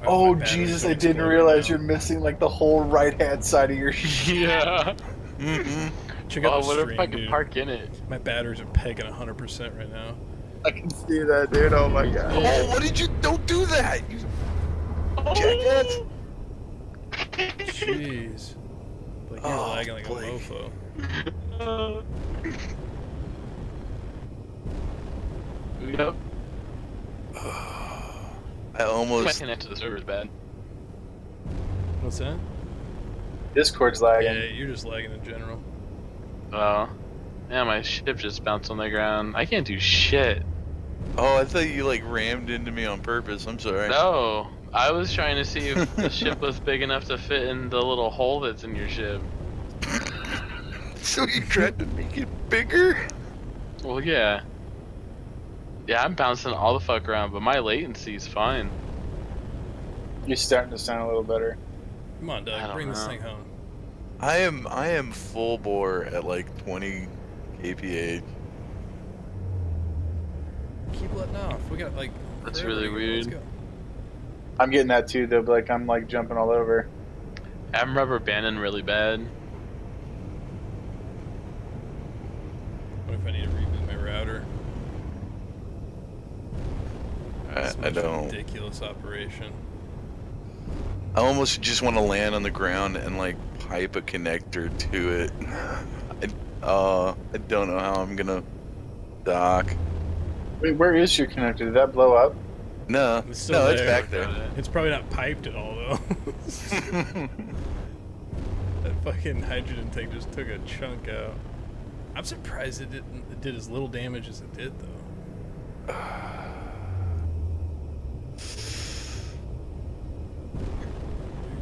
My Oh battery's Jesus! gonna I didn't explode realize now. you're missing like the whole right-hand side of your ship. Yeah. Mm-mm. Check out Oh, the what if stream, I can dude. park in it? My batteries are pegging 100% right now. I can see that, dude. Oh my god. Oh, what did you? Don't do that! You jackass! Jeez. Like you're Oh, lagging like Blake. a mofo. Yep. I My almost. internet to the server is bad. What's that? Discord's lagging. Yeah, you're just lagging in general. Oh. Yeah, my ship just bounced on the ground. I can't do shit. Oh, I thought you like rammed into me on purpose. I'm sorry. No, I was trying to see if the ship was big enough to fit in the little hole that's in your ship. So you tried to make it bigger? Well, yeah. Yeah, I'm bouncing all the fuck around, but my latency's fine. You're starting to sound a little better. Come on, I Doug, don't bring this know. thing home. I am full bore at like 20 kph. Keep letting off. We got like. That's forever really to go. weird. Let's go. I'm getting that too, though. But like I'm like jumping all over. I'm rubber banding really bad. What if I need to reboot my router? It's I such a don't. ridiculous operation. I almost just want to land on the ground and like pipe a connector to it. I don't know how I'm gonna dock. Wait, where is your connector? Did that blow up? No, It's still no, it's there. back there. It's probably not piped at all, though. That fucking hydrogen tank just took a chunk out. I'm surprised it did as little damage as it did, though.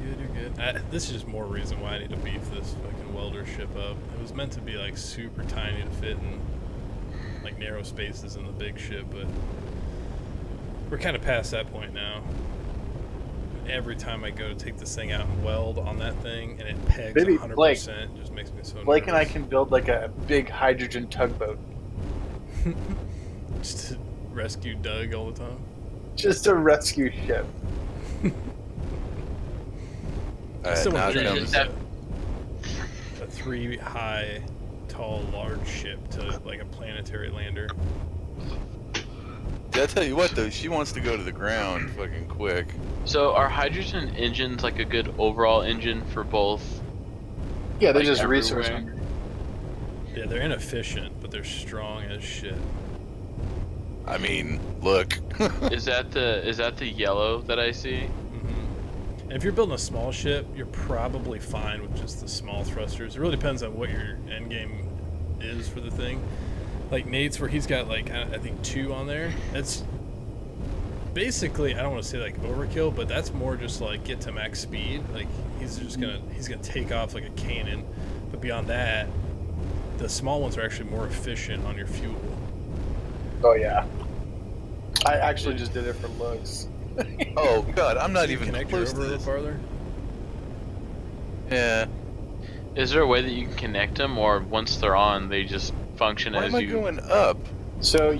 You're good. This is just more reason why I need to beef this fucking welder ship up. It was meant to be like super tiny to fit in like narrow spaces in the big ship, but we're kind of past that point now. Every time I go to take this thing out and weld on that thing, and it pegs Maybe 100%, Blake- it just makes me so Blake and I nervous. can build like a big hydrogen tugboat. Just to rescue Doug all the time. Just a rescue ship. I still now want to it dream comes- of a 3 high, tall, large ship to like a planetary lander. I tell you what though, she wants to go to the ground fucking quick. So are hydrogen engines like a good overall engine for both? Yeah, they're Like just resource everywhere. hungry. Yeah, they're inefficient, but they're strong as shit. I mean, look. Is that the yellow that I see? And if you're building a small ship, you're probably fine with just the small thrusters. It really depends on what your end game is for the thing. Like Nate's, where he's got like I think 2 on there. That's basically, I don't want to say like overkill, but that's more just like get to max speed. Like he's gonna take off like a cannon. But beyond that, the small ones are actually more efficient on your fuel. Oh yeah. I actually just did it for looks. Oh god, I'm not even Connect close over to a little this. farther. Yeah. Is there a way that you can connect them, or once they're on, they just function Why as am I you? going up? So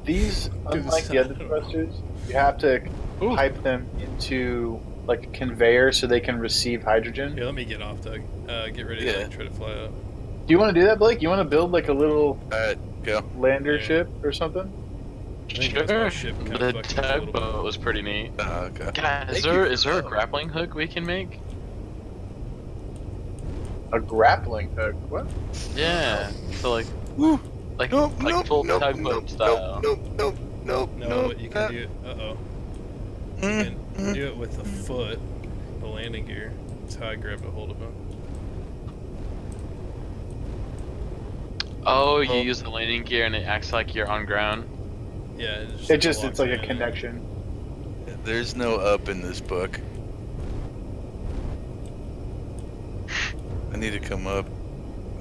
these, unlike the other side. thrusters, you have to Ooh. pipe them into like a conveyor so they can receive hydrogen. Here, let me get off, Doug. Get ready Yeah. to try to fly up. Do you want to do that, Blake? You want to build like a little Alright, go. lander Yeah. ship or something? I think that's my Sure. ship kinda The fucking a little bit. tugboat was pretty neat. Okay. God, Thank is you there for a that. grappling hook we can make? A grappling hook? What? Yeah. So like Woo. like Nope, like nope, full nope, tugboat nope, style. nope, nope, nope, No, nope. but you can do it. You can do it with the foot, the landing gear. That's how I grabbed a hold of him. Oh, you use the landing gear and it acts like you're on ground. Yeah, It's like a connection. There's no up in this book. I need to come up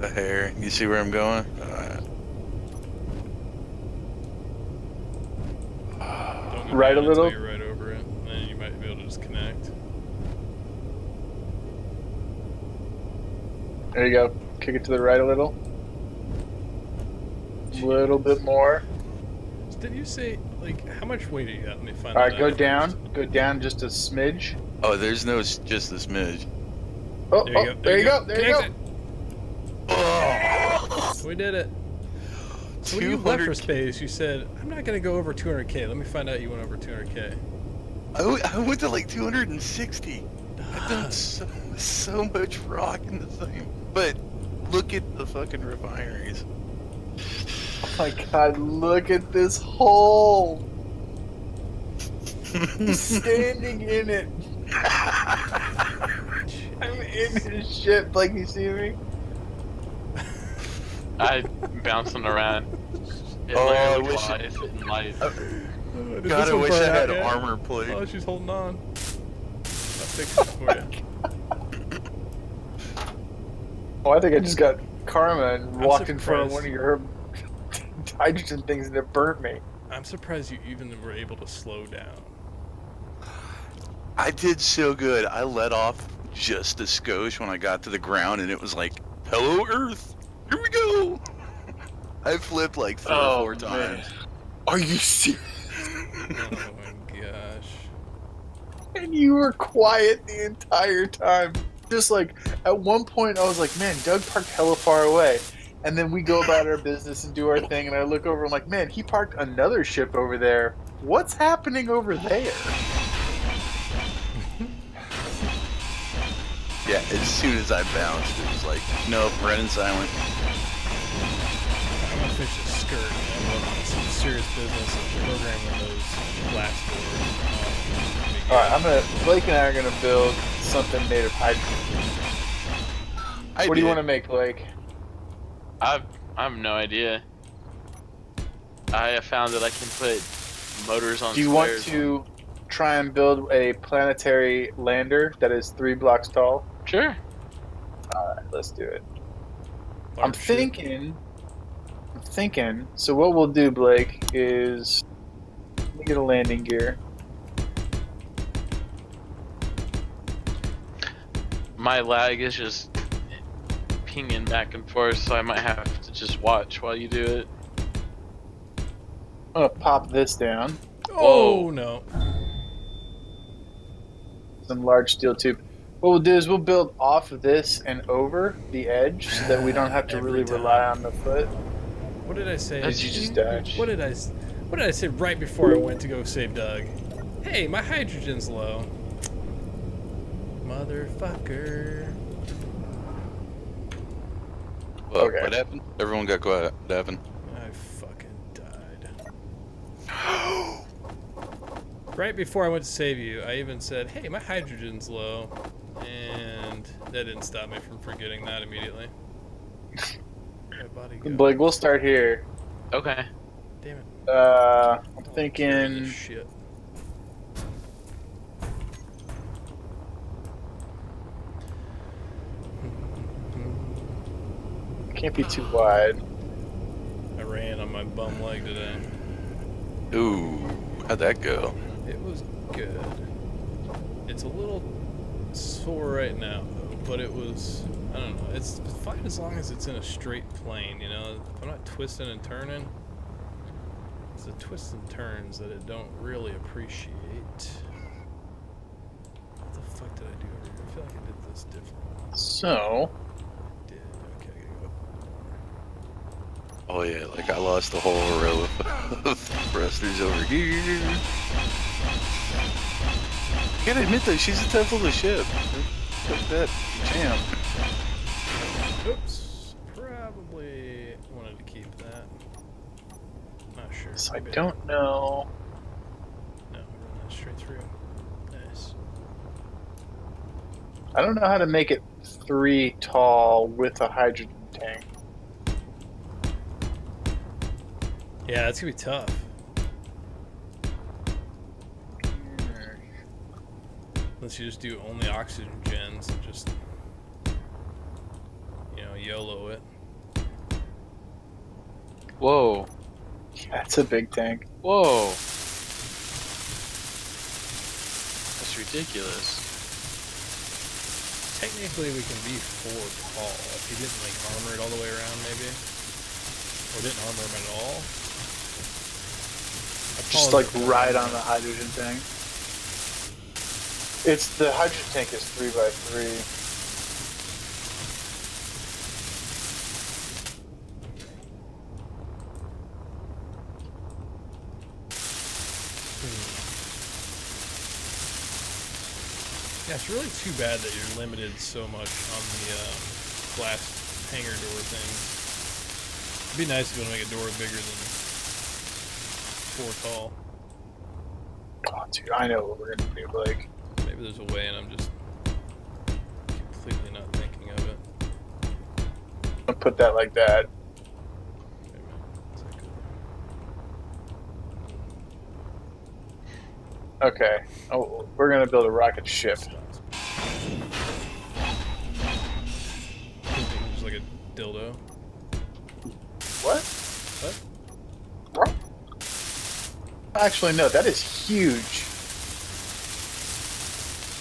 a hair. You see where I'm going? Alright. Don't go Right down a until little? you're right over it, and then you might be able to just connect. There you go. Kick it to the right a little. Little bit more. Didn't you say like how much weight are you at? Let me find. All right, that go out down. first. Go down just a smidge. Oh, there's no just a smidge. Oh, There you go. there you go. There you go. Connect Oh! it. We did it. So when you left for 200K. space, you said, "I'm not gonna go over 200K." Let me find out you went over 200K. I went to like 260. I've done so much rock in the thing. But look at the fucking refineries. Oh my god, look at this hole. Standing in it. I'm in his ship, like you see me. I bouncing around. Hit Oh, I Larry wish twice in life. Did God, this I one wish burn I out had yet? armor plate. Oh, she's holding on. I'll fix it for you. Oh, I think I just got karma and I'm walked in front of surprised. one of your hydrogen things and it burnt me. I'm surprised you even were able to slow down. I did so good. I let off just a skosh when I got to the ground, and it was like, "Hello, Earth. Here we go." I flipped like 3 or 4 times. Are you serious? Oh my gosh. And you were quiet the entire time. Just like, at one point I was like, man, Doug parked hella far away. And then we go about our business and do our thing, and I look over, I'm like, man, he parked another ship over there. What's happening over there? Yeah, as soon as I bounced, it was like, nope, red and silent. I'm gonna finish the skirt. I'm going some serious business of programming those blast doors. Alright, Blake and I are gonna build something made of hydrogen. What do you want to make, Blake? I have no idea. I found that I can put motors on Do you squares. want to try and build a planetary lander that is 3 blocks tall? Sure. Alright, let's do it. Large I'm ship. thinking, so what we'll do, Blake, is let me get a landing gear. My lag is just pinging back and forth, so I might have to just watch while you do it. I'm gonna pop this down. Oh no. Some large steel tube. What we'll do is we'll build off of this and over the edge so that we don't have to Every really time. rely on the foot. What did I say? As you just died. What did I say right before I went to go save Doug? Hey, my hydrogen's low. Motherfucker. Well, Okay. what happened? Everyone got quiet. What happened? I fucking died. Right before I went to save you, I even said, hey, my hydrogen's low. And that didn't stop me from forgetting that immediately. My body go. Blake, we'll start here. Okay. Damn it. I'm Carrying this thinking shit. can't be too wide. I ran on my bum leg today. Ooh, how'd that go? It was good. It's a little sore right now, though, but it was, I don't know, it's fine as long as it's in a straight plane, you know? If I'm not twisting and turning, it's the twists and turns that I don't really appreciate. What the fuck did I do over here? I feel like I did this differently. So, I did. Okay, I gotta go. Oh yeah, like I lost a whole row of thrusters over here. I gotta admit though, she's a tough little ship. Look at that champ. Oops. Probably wanted to keep that. Not sure. so I Maybe don't know. No, run that straight through. Nice. I don't know how to make it 3 tall with a hydrogen tank. Yeah, that's gonna be tough. Unless you just do only oxygen gens and just, you know, YOLO it. Whoa. That's a big tank. Whoa. That's ridiculous. Technically, we can be 4 tall if you didn't like armor it all the way around, maybe, or didn't armor them at all. I Just like apologize. right on the hydrogen tank. It's the hydrogen tank is 3x3. Yeah, it's really too bad that you're limited so much on the glass hangar door things. It'd be nice to be able to make a door bigger than 4 tall. Oh, dude, I know what we're gonna do, Blake. Maybe there's a way and I'm just completely not thinking of it. I'll put that like that. Okay. Oh, we're gonna build a rocket ship. Just like a dildo. What? What? Actually, no. That is huge.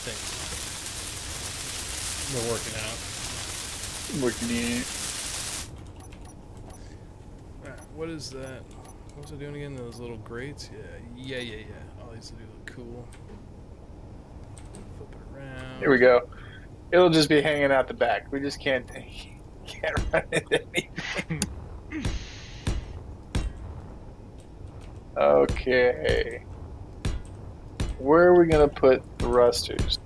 Thanks. We're working out. Working in. Alright, what is that? What was I doing again? Those little grates? Yeah. Oh, these do look cool. Flip it around. Here we go. It'll just be hanging out the back. We just can't run into anything. Okay. Where are we gonna put thrusters?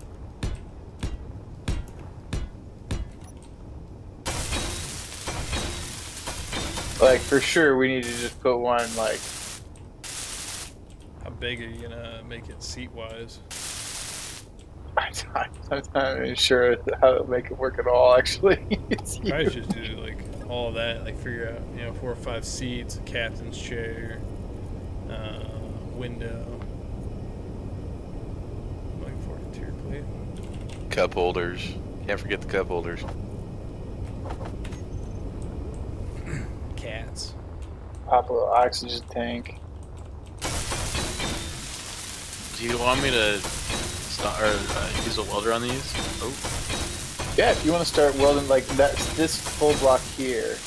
Like, for sure, we need to just put one, like... How big are you gonna make it seat-wise? I'm not even sure how to make it work at all, actually. It's Probably huge. just do like all of that, like figure out, 4 or 5 seats, a captain's chair, window. I'm looking for an interior plate. Cup holders. Can't forget the cup holders. Cats. Pop a little oxygen tank. Do you want me to start or use a welder on these? Oh, Yeah, if you want to start welding, like, this full block here.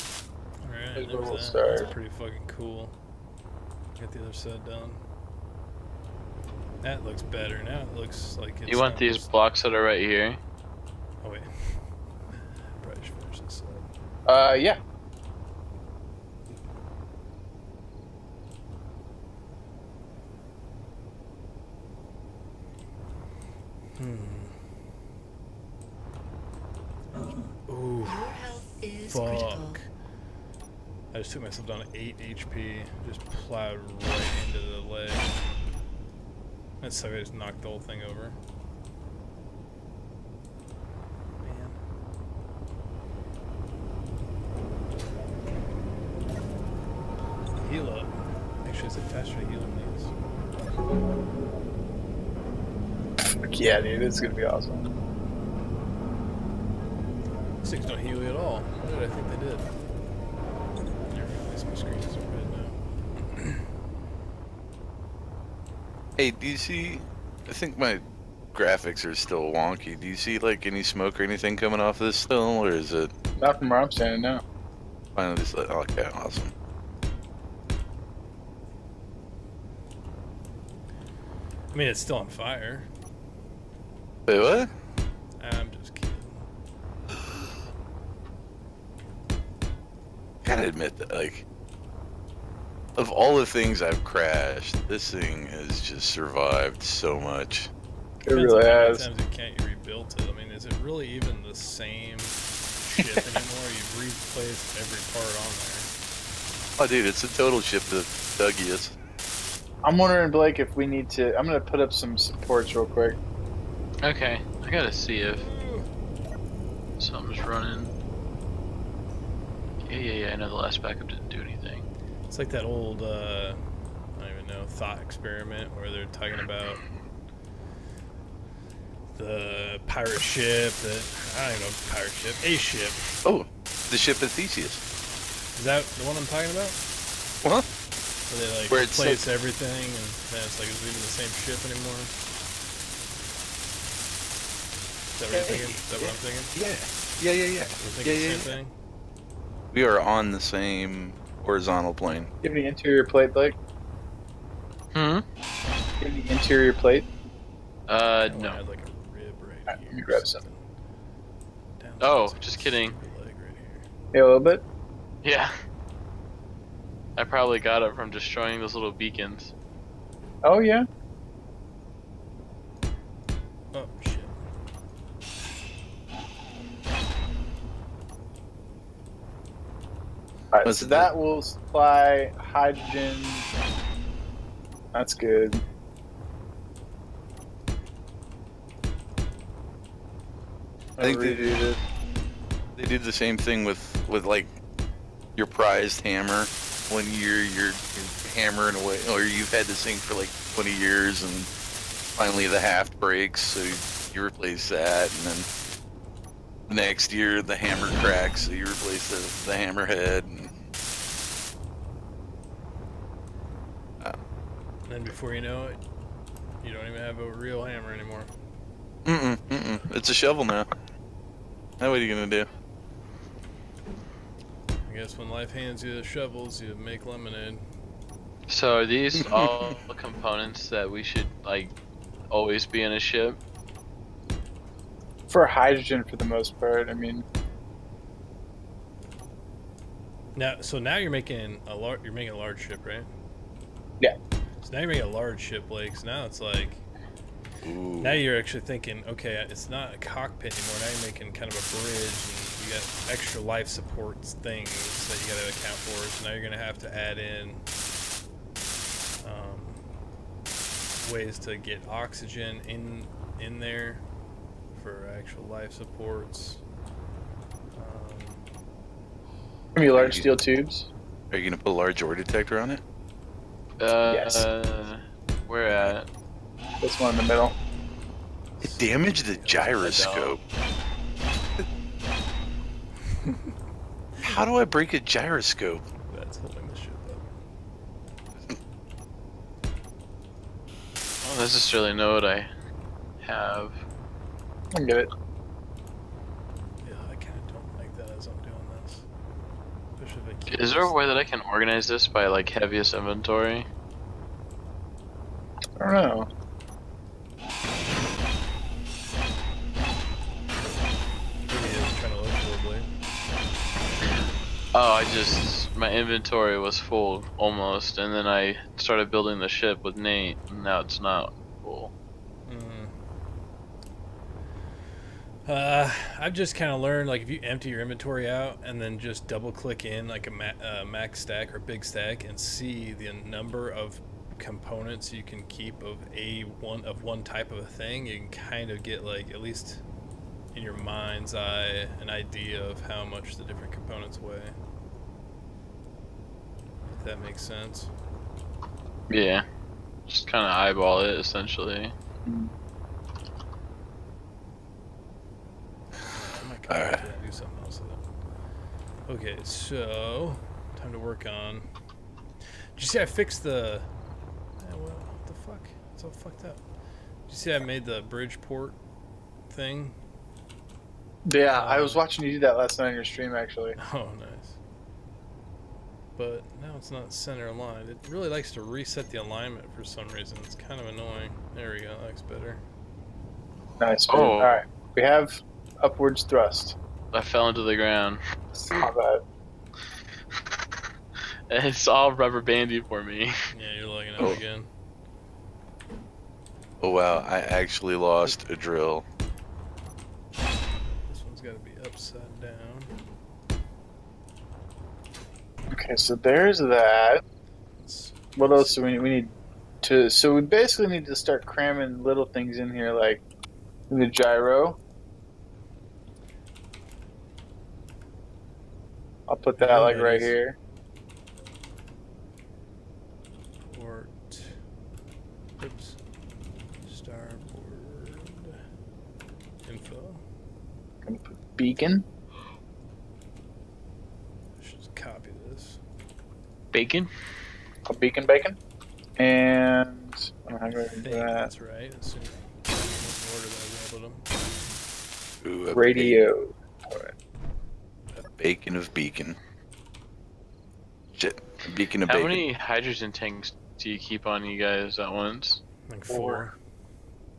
Alright, Here's where there's we'll that. start. That's pretty fucking cool. Get the other side done. That looks better. Now it looks like it's you want not these just- blocks that are right here? Oh wait. Probably should finish this side. Yeah. Ooh. Your health is critical. Fuck. I just took myself down to 8 HP. Just plowed right into the leg. That sucked. I just knocked the whole thing over. Man. Heal up. Actually, is it faster to heal than these? Fuck yeah, dude. It's gonna be awesome. These things don't heal you at all. What did I think they did? Never mind, at least my screen isn't red now. Hey, do you see? I think my graphics are still wonky. Do you see like any smoke or anything coming off this still, or is it Not from where I'm standing now. finally just like, okay, awesome? I mean, it's still on fire. Wait, what? I'm just kidding. Gotta admit that, like, of all the things I've crashed, this thing has just survived so much. It Depends really on how many has. times you rebuilt it. I mean, is it really even the same ship anymore? You've replaced every part on there. Oh, dude, it's a total ship to Dougius. I'm wondering, Blake, if we need to... I'm gonna put up some supports real quick. Okay, I gotta see if something's running. Yeah. I know the last backup didn't do anything. It's like that old, I don't even know, thought experiment where they're talking about the pirate ship that, I don't even know, pirate ship, a ship. Oh, the ship of Theseus. Is that the one I'm talking about? What? Where they like Where it's replace like- everything and then it's like, is it even the same ship anymore? Is that what you're thinking? Is that what I'm thinking? Yeah. You're thinking the same thing? We are on the same horizontal plane. Give me interior plate, Blake. Hmm? Give me interior plate. I No. had like a rib right Alright, here. let me grab or some. something. Down Oh, this just kidding. stupid leg right here. Yeah, a little bit. Yeah. I probably got it from destroying those little beacons. Oh, yeah. Oh shit. Alright, What's so it that will supply hydrogen. That's good. I think I'll they- redo this. They did the same thing with like your prized hammer when you're hammering away, or you've had this thing for like 20 years and finally the haft breaks, so you replace that, and then next year the hammer cracks, so you replace the hammerhead. And then before you know it, you don't even have a real hammer anymore. It's a shovel now. Now what are you gonna do? I guess when life hands you the shovels, you make lemonade. So are these all components that we should like always be in a ship? For hydrogen, for the most part. I mean, Now you're making a large ship, right? Yeah. So now you're making a large ship, Blake. So now it's like, Ooh. now you're actually thinking, okay, it's not a cockpit anymore. Now you're making kind of a bridge, and you got extra life supports things that you got to account for. So now you're gonna have to add in ways to get oxygen in there for actual life supports. maybe large steel tubes. Are you gonna put a large ore detector on it? Yes. Where at? This one in the middle. It damaged the gyroscope. How do I break a gyroscope? That's holding the ship up. I don't necessarily know what I have. I get it. Yeah, I kind of don't like that as I'm doing this. Especially if I keep Is there a this- way that I can organize this by like heaviest inventory? I don't know. Maybe I was trying to look for a blade. Oh, my inventory was full almost, and then I started building the ship with Nate, and now it's not full. I've just kind of learned, like, if you empty your inventory out and then just double click in like a max stack or big stack and see the number of components you can keep of one type of a thing, you can kind of get, like, at least in your mind's eye, an idea of how much the different components weigh. If that makes sense. Yeah, just kind of eyeball it essentially. I might come back to that and do something else with it. Okay, so time to work on. Did you see I fixed the? What the fuck? It's all fucked up. Did you see I made the Bridgeport thing? Yeah, I was watching you do that last night on your stream, actually. Oh, nice. But now it's not center aligned. It really likes to reset the alignment for some reason. It's kind of annoying. There we go. That looks better. Nice. Oh. All right, we have upwards thrust. I fell into the ground. Not bad. It's all rubber bandy for me. Yeah, you're logging out Oh. again. Oh wow, I actually lost a drill. This one's got to be upside down. Okay, so there's that. What else do we need? We need to. So we basically need to start cramming little things in here, like the gyro. I I'll put that like right here. Port. Oops. Starboard. Info. Gonna put beacon. I should just copy this. Bacon? A beacon bacon. And I'm going I to do think that. that's right. Assuming in order that I labeled them. Ooh, a Radio. bacon of beacon. Shit, a beacon of How bacon. many hydrogen tanks do you keep on you guys at once? Like 4.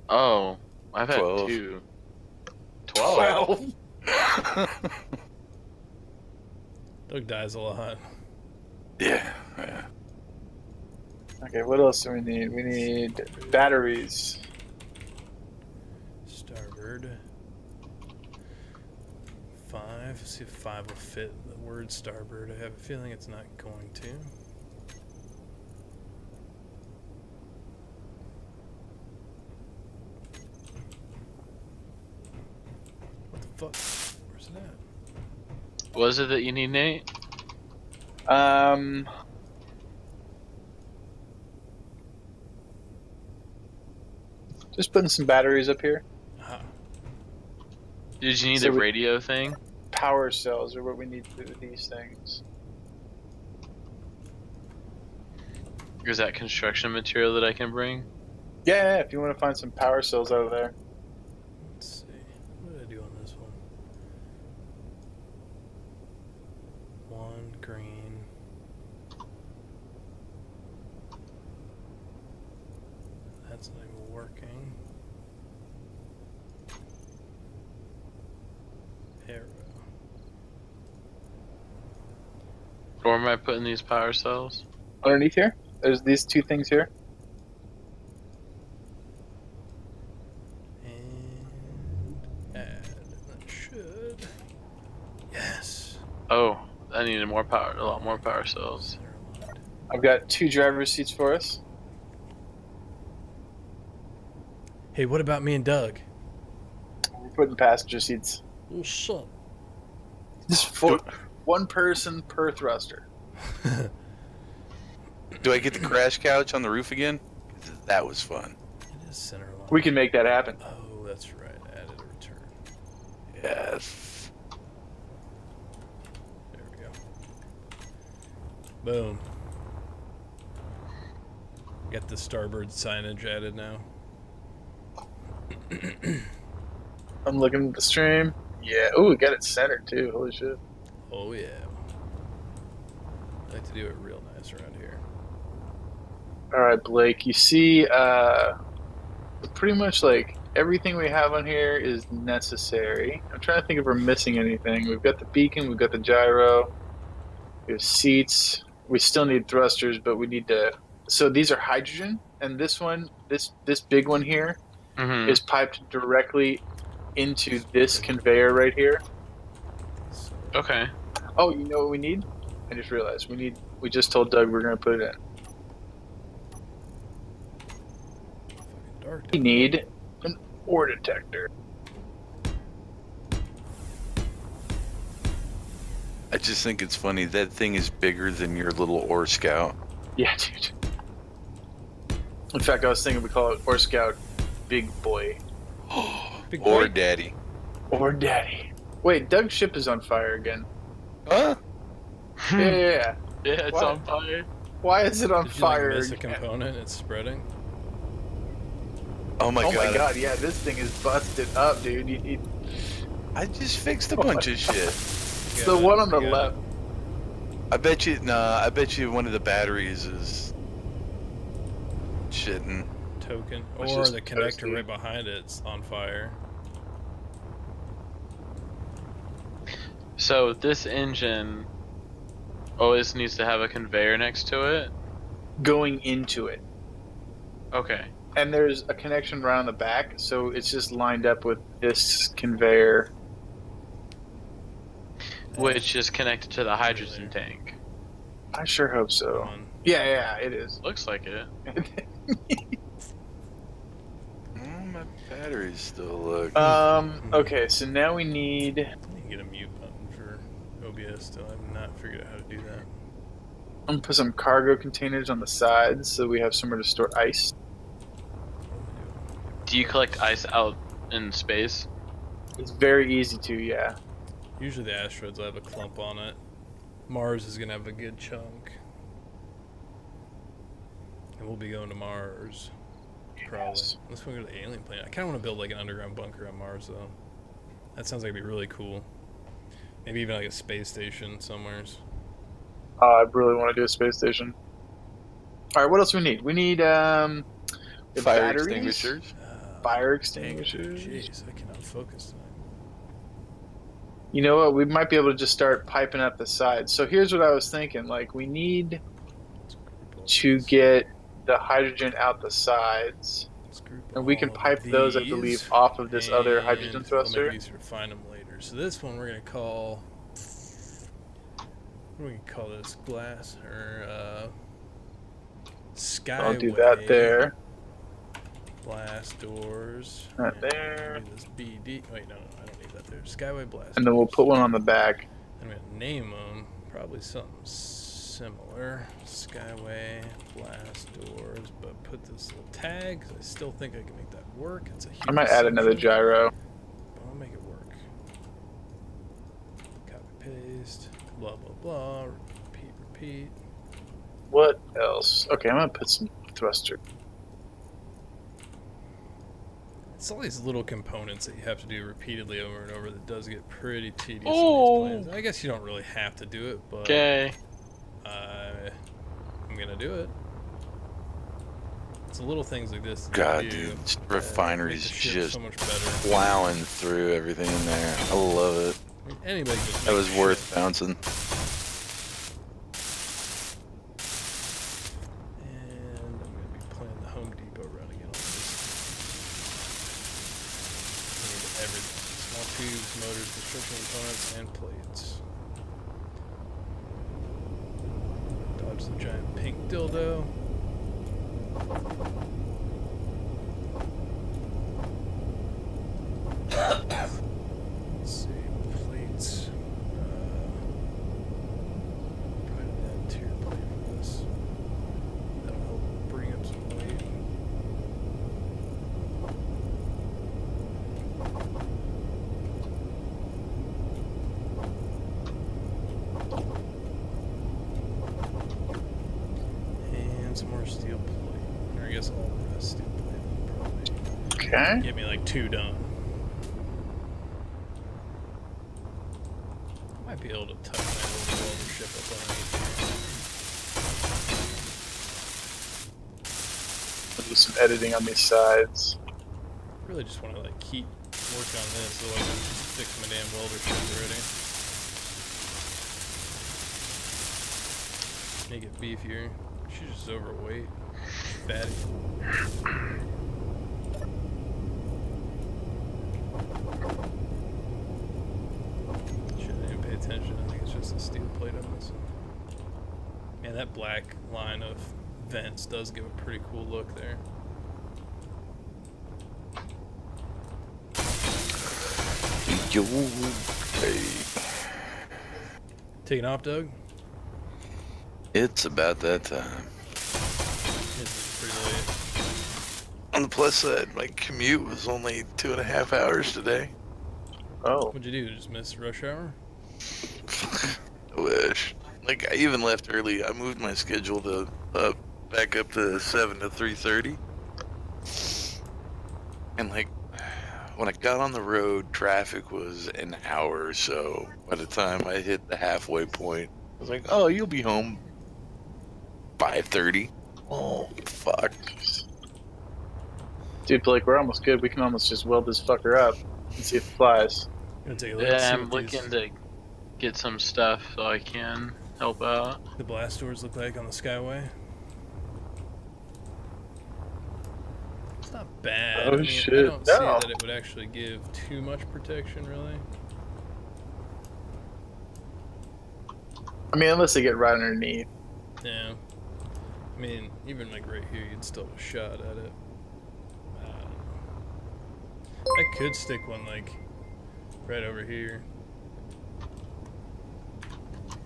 Oh, I've had 12. 2. 12? Doug dies a lot. Yeah, yeah. Okay, what else do we need? We need batteries. Starboard. 5. Let's see if 5 will fit the word starboard. I have a feeling it's not going to. What the fuck? Where's it at? What is it that you need, Nate? Just putting some batteries up here. Ah, Did you need So the we- radio thing? Power cells are what we need to do with these things. Or is that construction material that I can bring? Yeah, if you want to find some power cells out of there. let's see. What did I do on this one? One green. That's not even working. Arrow. Or am I putting these power cells? Underneath here, there's these two things here. And add. That should. Yes. Oh, I needed more power. A lot more power cells. Center aligned. I've got 2 driver's seats for us. Hey, what about me and Doug? We're putting passenger seats. Oh, shit. Just for 1 person per thruster. Do I get the crash couch on the roof again? 'Cause that was fun. It is center aligned. We can make that happen. Oh, that's right. Added a return. Yes. There we go. Boom. Got the starboard signage added now. I'm looking at the stream. Yeah. Oh, we got it centered too. Holy shit. Oh yeah. I like to do it real nice around here. All right, Blake. You see, pretty much like everything we have on here is necessary. I'm trying to think if we're missing anything. We've got the beacon. We've got the gyro. We have seats. We still need thrusters, but we need to. So these are hydrogen, and this one, this big one here, Mm-hmm. is piped directly into this conveyor right here. So, Okay. Oh, you know what we need? I just realized we just told Doug we're gonna put it in. fucking dark. We need an ore detector. I just think it's funny. That thing is bigger than your little ore scout. Yeah, dude. In fact, I was thinking we call it Ore Scout Big Boy Big Or boy. daddy. or Daddy. Wait, Doug's ship is on fire again. Huh? Yeah. Yeah, it's What? on fire. Why is it on Did you like fire miss a again? component? It's spreading. Oh my Oh god. my god, yeah, this thing is busted up, dude. I just fixed a bunch of shit. It's the one on the left. I bet you one of the batteries is shitting. Token. Which Or is the connector toasty. right behind it's on fire. So this engine always needs to have a conveyor next to it. Going into it. Okay. And there's a connection around the back, so it's just lined up with this conveyor. Which is connected to the hydrogen tank. I sure hope so. On. Yeah, it is. Looks like it. Oh, my batteries still look. Okay, so now we need. I need to get a mute button for OBS still. I've not figured out how to do that. I'm gonna put some cargo containers on the sides so we have somewhere to store ice. Do you collect ice out in space? It's very easy to, yeah. Usually the asteroids will have a clump on it. Mars is going to have a good chunk. And we'll be going to Mars. Probably. Yes. Let's go to the alien planet. I kind of want to build like an underground bunker on Mars though. That sounds like it'd be really cool. Maybe even like a space station somewheres. I really want to do a space station. Alright, what else do we need? We need, the Fire batteries, extinguishers. fire Dang it. extinguishers. Jeez, I cannot focus tonight. You know what? We might be able to just start piping up the sides. So here's what I was thinking. Like, we need Let's group all to these. get the hydrogen out the sides. Let's group And we can all pipe those, I these, believe, off of this other and hydrogen it'll thruster. make it easier to find them later. So this one we're gonna call. What do we call this? Glass or Skyway. I'll do that there. Blast doors. Right And there. do This BD. Wait, no, I don't need that there. Skyway blast. And then we'll doors. put one on the back. I'm gonna name them probably something similar. Skyway, blast doors, but put this little tag, 'cause I still think I can make that work. It's a huge I might add another assumption, gyro. but I'll make it work. Copy paste, blah blah blah, repeat. What else? Okay, I'm gonna put some thruster. It's all these little components that you have to do repeatedly over and over that does get pretty tedious Oh. in these plans. I guess you don't really have to do it, but Okay. I'm gonna do it. It's the little things like this that God, you do dude, that refinery's make the ship just so much better. plowing through everything in there. I love it. I mean, anybody just That was makes worth shit. bouncing. And I'm gonna be playing the Home Depot run again on this. I need everything: small tubes, motors, construction components, and plates. Dodge the giant pink dildo. Let's see, plates. Probably add tier plate for this. That'll help bring up some weight. And some more steel plate. Or I guess all the rest steel plate. Probably Okay. get me like 2 done. Might be able to tuck my little welder ship up underneath I'll do some editing on these sides. here. Really just want to like keep working on this, otherwise I just fix my damn welder ship already. Make it beefier. She's just overweight. Fatty. Shouldn't even pay attention. I think it's just a steel plate on this one. Man, that black line of vents does give a pretty cool look there. Yo, hey. Taking off, Doug? It's about that time. It's pretty late. On the plus side, my commute was only 2.5 hours today. Oh. What'd you do? Just miss rush hour? I wish. Like, I even left early. I moved my schedule to back up to 7 to 3:30. And like, when I got on the road, traffic was an hour or so. By the time I hit the halfway point, I was like, "Oh, you'll be home 5:30." Oh, fuck. Dude, Blake, we're almost good. We can almost just weld this fucker up and see if it flies. Gonna take a look. Yeah, see I'm what these- looking to get some stuff so I can help out. the blast doors look like on the Skyway. It's not bad. Oh, I mean, shit, I don't see no. that it would actually give too much protection, really. I mean, unless they get right underneath. Yeah. I mean, even like right here, you'd still have a shot at it. I don't know. I could stick one like right over here.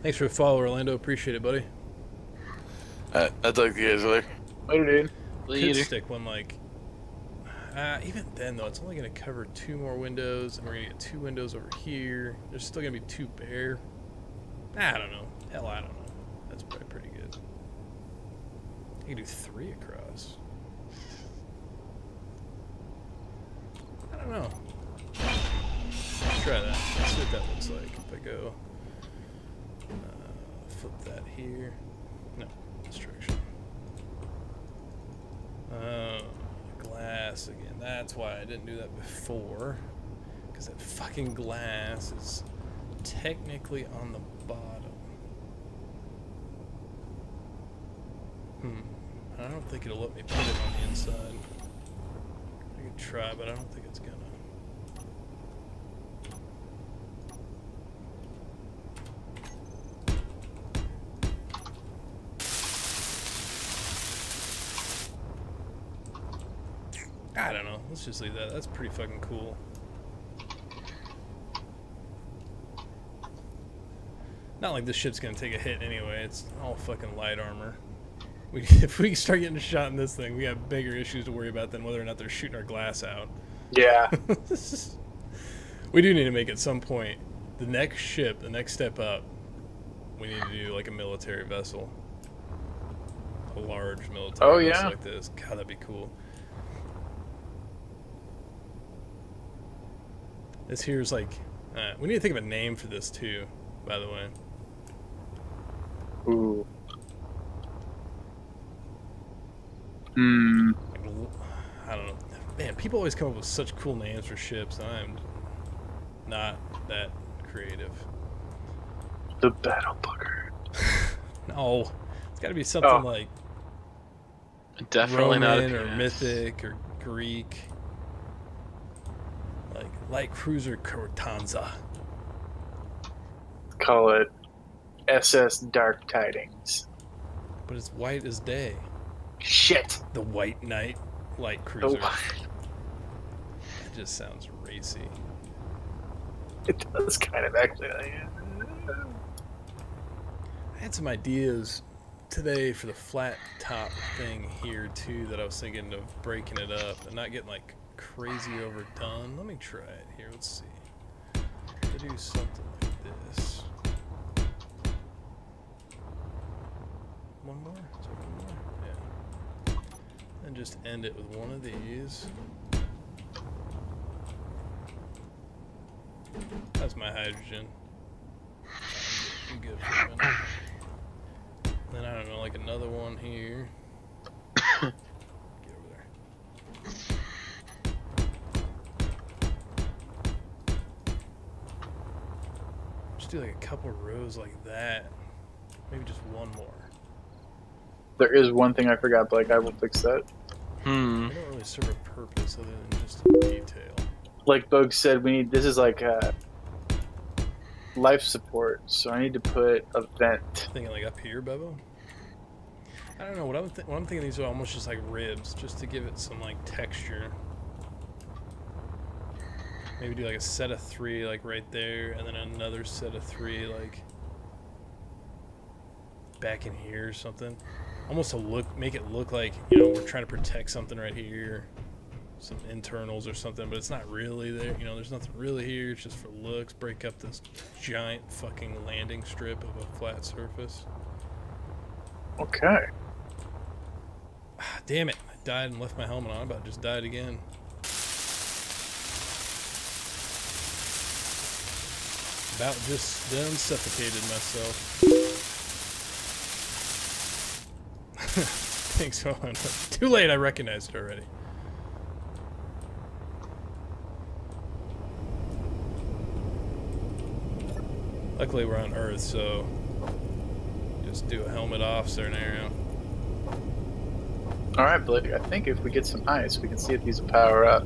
Thanks for the follow, Orlando. Appreciate it, buddy. I'll talk to you guys later. Later, dude. Could Later. stick one like. Even then, though, it's only going to cover 2 more windows, and we're going to get 2 windows over here. There's still going to be 2 bare. I don't know. Hell, I don't know. That's probably pretty good. You can do 3 across. I don't know. Let's try that. Let's see what that looks like if I go. Flip that here. No, destruction. Glass again. That's why I didn't do that before. Because that fucking glass is technically on the bottom. I don't think it'll let me put it on the inside. I could try, but I don't think it's gonna. I don't know. Let's just leave that. That's pretty fucking cool. Not like this ship's gonna take a hit anyway. It's all fucking light armor. If we start getting shot in this thing, we have bigger issues to worry about than whether or not they're shooting our glass out. Yeah. We do need to make at some point the next ship, the next step up. We need to do like a military vessel, a large military vessel like this. God, that'd be cool. This here's like, we need to think of a name for this too. By the way. Ooh. I don't know. Man, people always come up with such cool names for ships, and I'm not that creative. The Battle Booger. No, it's got to be something like Definitely Roman not or a mythic or Greek, like light cruiser Cortanza. Call it SS Dark Tidings. But it's white as day. Shit. The White Knight light cruiser. It just sounds racy. It does kind of actually. I had some ideas today for the flat top thing here too that I was thinking of breaking it up and not getting like crazy overdone. Let me try it here. Let's see. To do something like this. One more? Is there one more? Yeah. And just end it with one of these. That's my hydrogen. I'm good for a minute. Then I don't know, like another one here. Get over there. Just do like a couple rows like that. Maybe just one more. There is one thing I forgot, Blake. I will fix that. They don't really serve a purpose other than just a detail. Like Bug said, we need. This is like life support, so I need to put a vent. Thinking like up here, Bubba? I don't know. What I'm thinking, these are almost just like ribs, just to give it some like texture. Maybe do like a set of 3 like right there, and then another set of 3 like back in here or something. Almost to make it look like, you know, we're trying to protect something right here, some internals or something, but it's not really there. You know, there's nothing really here. It's just for looks. Break up this giant fucking landing strip of a flat surface. Okay. Damn it! I died and left my helmet on. I about just died again. About just done suffocated myself. Thanks, Owen. Too late, I recognized it already. Luckily we're on Earth, so just do a helmet off scenario. Alright, Blake. I think if we get some ice, we can see if these will power up.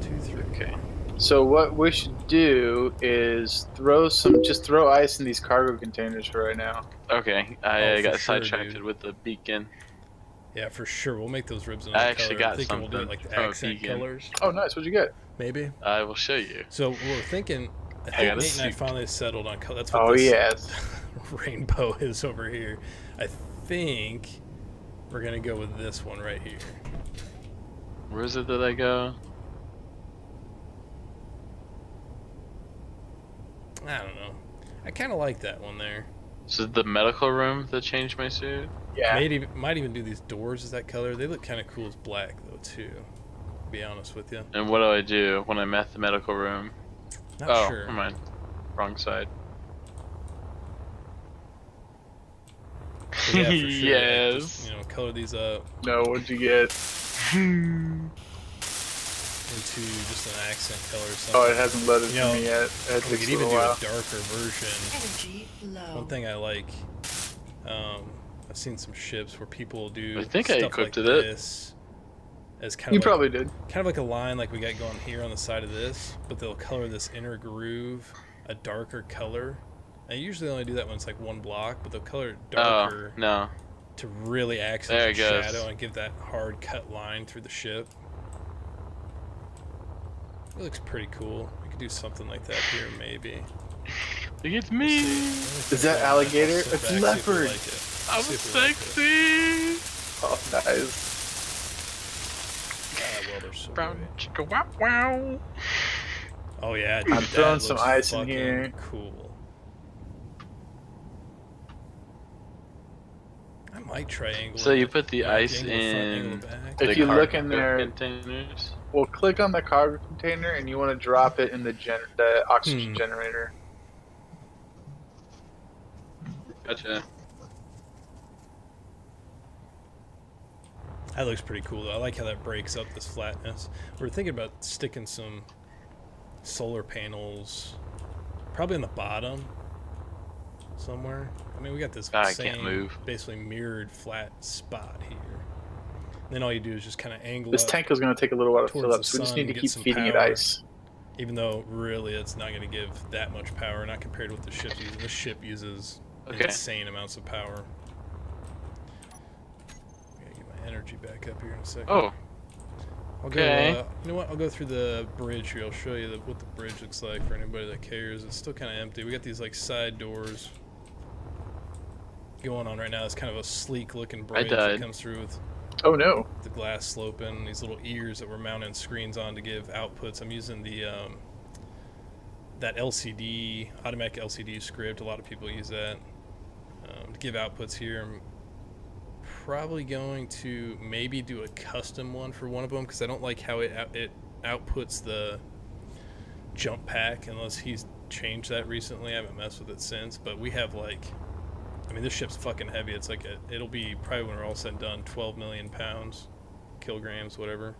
2, 3. Okay. So what we should do is just throw ice in these cargo containers for right now. Okay, Oh, I for got sure, sidetracked dude. with the beacon. Yeah, for sure. We'll make those ribs in I another actually color. got I'm thinking we'll do it something like the from a accent vegan. colors. Oh, nice. What'd you get? Maybe. I will show you. So we're thinking. I I think got a Nate and I suit. finally settled on color. That's what Oh, this yes. rainbow is over here. I think we're gonna go with this one right here. Where is it that I go? I don't know. I kind of like that one there. Is it the medical room that changed my suit? Yeah. Might even do these doors as that color. They look kind of cool as black though too. To be honest with you. And what do I do when I'm at the medical room? Not Oh, sure. never mind. Wrong side. But yeah, for sure. Yes. Just, you know, color these up No, what'd you get? into just an accent color or something. Oh, it hasn't loaded You know, for me yet. It We takes could a even little do while. a darker version. Energy low. One thing I like, I've seen some ships where people do I think I stuff equipped like it. this as kind You of like, probably did. kind of like a line like we got going here on the side of this, but they'll color this inner groove a darker color. I usually only do that when it's like one block, but they'll color it darker Oh, no. to really accent There the it goes. shadow and give that hard cut line through the ship. It looks pretty cool. We could do something like that here, maybe. It's me. Is that alligator? It's leopard. I'm sexy. Oh, nice. Well, they're so Brown great. chicka wow wow. Oh yeah, dude, I'm that throwing some looks ice in fucking here. Cool. I might triangle. So you it. put the Like, ice angle the front, angle in the back. If the you look cargo in there- containers. Well, click on the cargo container, and you want to drop it in the oxygen generator. Gotcha. That looks pretty cool though. I like how that breaks up this flatness. We're thinking about sticking some solar panels probably on the bottom somewhere. I mean, we got this I same, can't move. basically mirrored flat spot here. And then all you do is just kind of angle This up, tank is going to take a little while to towards fill up, the so we just sun need to and get keep some feeding it power. ice. even though really it's not going to give that much power, not compared to what the ship uses. This ship uses Okay. insane amounts of power. Gotta get my energy back up here in a second. Oh, I'll okay. go, you know what? I'll go through the bridge here. I'll show you what the bridge looks like for anybody that cares. It's still kind of empty. We got these like side doors going on right now. It's kind of a sleek looking bridge that died. comes through with Oh no. the glass sloping. These little ears that we're mounting screens on to give outputs. I'm using the that LCD, automatic LCD script. A lot of people use that to give outputs here. I'm probably going to maybe do a custom one for one of them because I don't like how it outputs the jump pack unless he's changed that recently. I haven't messed with it since, but we have like, I mean, this ship's fucking heavy. It's like it'll be probably when we're all said and done 12 million pounds, kilograms, whatever.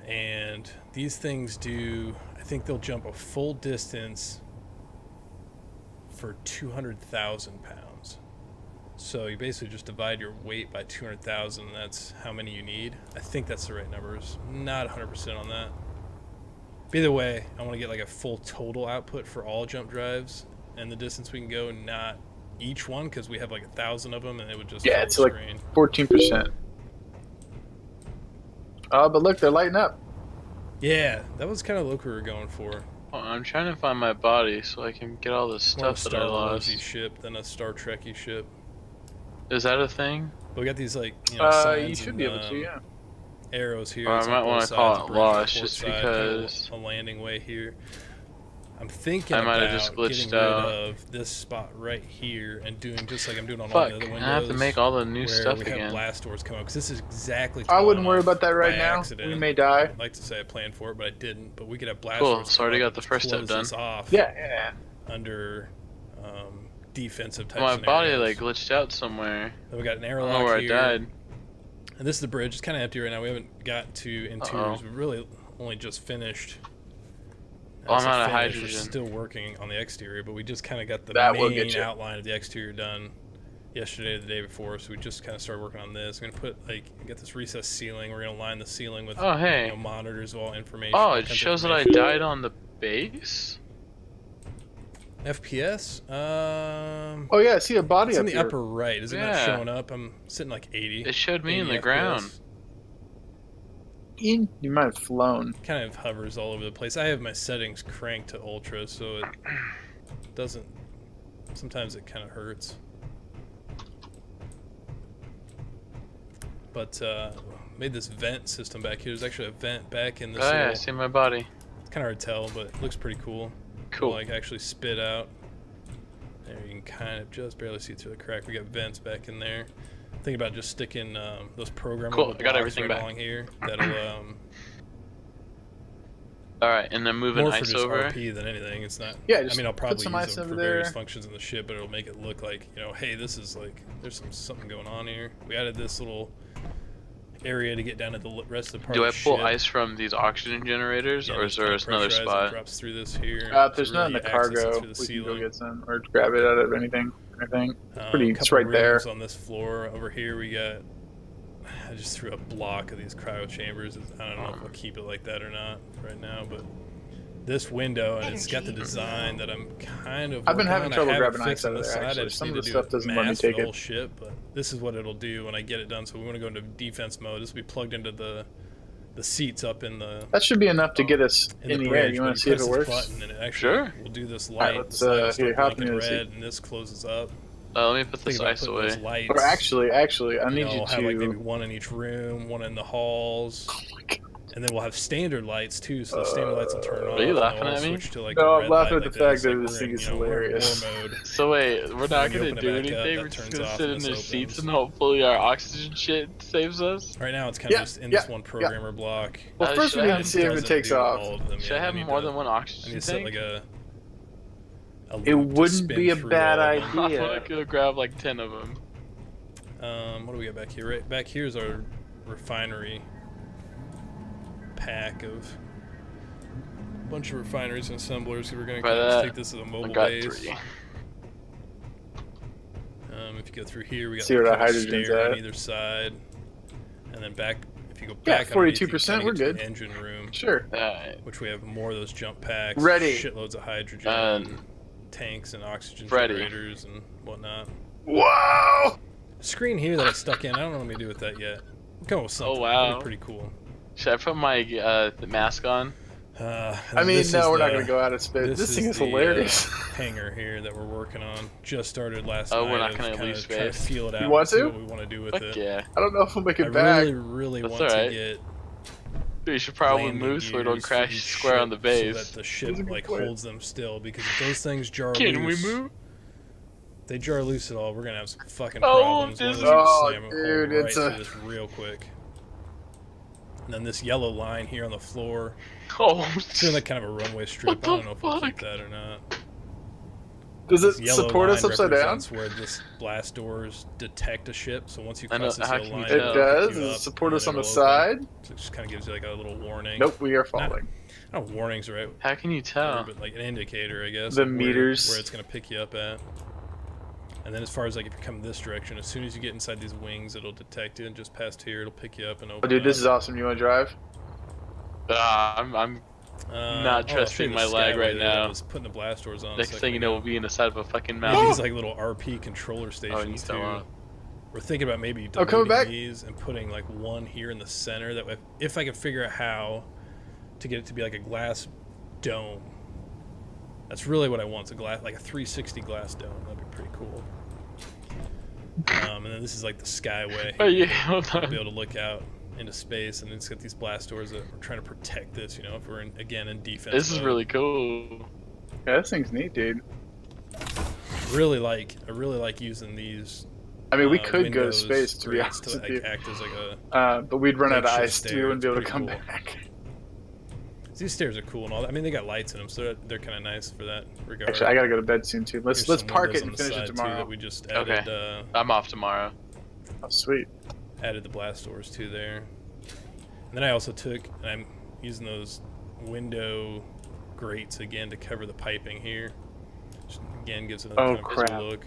And these things do, I think they'll jump a full distance for 200,000 pounds. So you basically just divide your weight by 200,000, and that's how many you need. I think that's the right numbers. Not 100% on that. But either way, I want to get like a full total output for all jump drives and the distance we can go, not each one, because we have like 1,000 of them, and it would just Yeah, fill it's the like screen. 14%. Oh, but look, they're lighting up. Yeah, that was kind of the look we were going for. Well, I'm trying to find my body so I can get all this More stuff a that I Star Wars-y lost. ship than a Star Trek-y ship. Is that a thing? But we got these like, you know, You signs should and, be able to, yeah. arrows here. Or I It's on might both wanna sides, call a it bridge on the lost port just side, kind of because- a landing way here. I'm thinking I might have about just glitched getting out. rid of this spot right here and doing just like I'm doing on all Fuck, the other windows. I have to make all the new where stuff we have again. blast doors come out, because this is exactly. I wouldn't falling worry off about that right by now. accident. We may die. I'd like to say I planned for it, but I didn't. But we could have blast Cool, doors. so come already up got and the just first step close done. this off Yeah. under defensive type My body scenarios. like glitched out somewhere. Then we got an I airlock don't know where here. I died. And this is the bridge. It's kind of empty right now. We haven't gotten to interiors. Uh-oh. We really only just finished. Oh, I'm As a out of finish, hydrogen. We're still working on the exterior, but we just kind of got the That will main get you. outline of the exterior done yesterday or the day before. So we just kind of started working on this. We're gonna put get this recessed ceiling. We're gonna line the ceiling with Oh, hey. you know, monitors of all information. Oh, all it kinds of shows that I information. died on the base? FPS. Oh yeah, I see a body It's up in the here. upper right. Is it not Yeah. showing up? I'm sitting like 80. It showed me in 80 the ground. FPS. You might have flown. Kind of hovers all over the place. I have my settings cranked to ultra, so it doesn't. Sometimes it kind of hurts. But made this vent system back here. There's actually a vent back in this. Oh yeah, I little, see my body. it's kind of hard to tell, but it looks pretty cool. Cool. Like actually spit out. There you can kind of just barely see through the crack. We got vents back in there. Think about just sticking those programmable Cool, I got blocks everything right back. along here. That'll Alright, and then moving more for ice just over. RP than anything. It's not. Yeah, I just mean, I'll put probably some use ice them for over various there. functions in the ship, but it'll make it look like, you know, hey, this is like there's something going on here. We added this little area to get down to the rest of the part Do of I the pull ship. ice from these oxygen generators, Yeah, or it's is there kinda another pressurized and spot? Drops through this here. If there's to none in really the access it cargo, through the we can go ceiling. get some or grab it out of anything. It's pretty. It's Couple right there. rooms on this floor. Over here we got. I just threw a block of these cryo chambers. I don't know if I'll keep it like that or not right now, but this window, and it's got the design that I'm kind of. I've been working having on. I trouble have it grabbing fixed ice on out of this there, side. I actually. just Some need of to the do stuff doesn't let me mass for take the it. whole ship, but this is what it'll do when I get it done. So we want to go into defense mode. This will be plugged into the the seats up in the That should be enough to get us in the air. bridge. You but want to see if press it this works? Button and it actually Sure. will do this Alright, light. let's, This light will start here, hop blinking into the red, and this closes up. Let me put Think this about ice putting away. those lights. Or actually, I need know, you have like maybe to. one in each room, one in the halls. Oh my God. And then we'll have standard lights too, so the standard lights will turn on. you and laughing they'll all at me? switch to, like, No, a I'm red laughing light at the like fact that Like this we're thing in, is you know, we're in hilarious. war mode. So wait, we're not When you gonna open it do back anything. up, We're that just turns gonna off sit and in the this seats opens. and hopefully our oxygen shit saves us. Right now, it's kind of Yeah, just in yeah, this one programmer block. Well, first we should I need have- to see if it Doesn't takes do off. all of them Should I yet. have need more to- than one I need oxygen to set tank? like a It loop to wouldn't spin be a through bad all of them. I'm idea. gonna go grab like 10 of them. What do we got back here? Right back here is our refinery pack of a bunch of refineries and assemblers. We're gonna By kind of that, take this as a I mobile got base. 3. If you go through here, we got See where the kind of hydrogen's stair on at. either side, and then back. If you go Yeah, back, underneath, you 42%, kinda we're get to good. the engine room, Sure. Alright. which we have more of those jump packs, Ready. shitloads of hydrogen, And tanks, and oxygen Ready. generators and whatnot. Whoa! Screen here that I stuck in. I don't know what I'm gonna do with that yet. I'm coming with something. wow. That'd be pretty cool. should I put my the mask on? I mean, no, we're not going to go out of space. This thing is the, hilarious. hangar here that we're working on. Just started last Oh, night. we're not of gonna kinda leave trying to space. feel it out. You want and see to? What we want to do with Fuck it. yeah. I don't know if we'll make I it back. really That's want to alright. get Dude, you should probably landing move so we don't gears for crash each square on the ship base. so that the ship That's a good like point. holds them still. Because if those things jar Can we loose, move? if they jar loose at all, we're gonna have some fucking Oh, problems. One of this those is- will Oh, slam a hole dude, right it's through a- this real quick. And then this yellow line here on the floor. Oh, It's in like kind of a runway strip. What I don't the know if we'll keep fuck? that or not. Does This it yellow support us line upside down? represents where this blast doors detect a ship. So once you I know, cross this how yellow can you line, tell? It it'll does? pick you Does it up, support and us then on the it'll open. side? So it just kind of gives you like a little warning. Nope, we are falling. I don't know if warning's the right how can you word, tell? but like an indicator, I guess. The of where- meters. where it's gonna pick you up at. And then as far as like if you come this direction, as soon as you get inside these wings, it'll detect it, and just past here, it'll pick you up and open. Oh, dude, this up. is awesome. You want to drive? I'm Not not trusting my lag right now. I was putting the blast doors on. a next second thing you know, ago. we'll be in the side of a fucking Maybe mountain. these like little RP controller Oh, and stations you too. still on. We're thinking about maybe Oh, coming deleting back? these and putting like one here in the center. That way, if I can figure out how to get it to be like a glass dome. That's really what I want. It's a glass, like a 360 glass dome. That'd be pretty cool. And then this is like the skyway. Oh yeah, hold Be on. able to look out into space, and it's got these blast doors that we're trying to protect this. You know, if we're in defense. This is mode. really cool. Yeah, this thing's neat, dude. I really like using these. I mean, we could go to windows space, to be grates honest to with like, you. act as like a. But we'd run out of makeshift ice. stair. We wouldn't be able to It's come pretty cool. back. These stairs are cool and all that. I mean, they got lights in them, so they're kind of nice for that regard. Actually, I gotta go to bed soon too. Let's Here's some park it windows on and the finish side, it too, tomorrow. that we just Okay. added, I'm off tomorrow. Oh, sweet. added the blast doors to there. And then I also took, and I'm using those window grates again to cover the piping here. Which again gives it a Oh, kind of crap. cool look.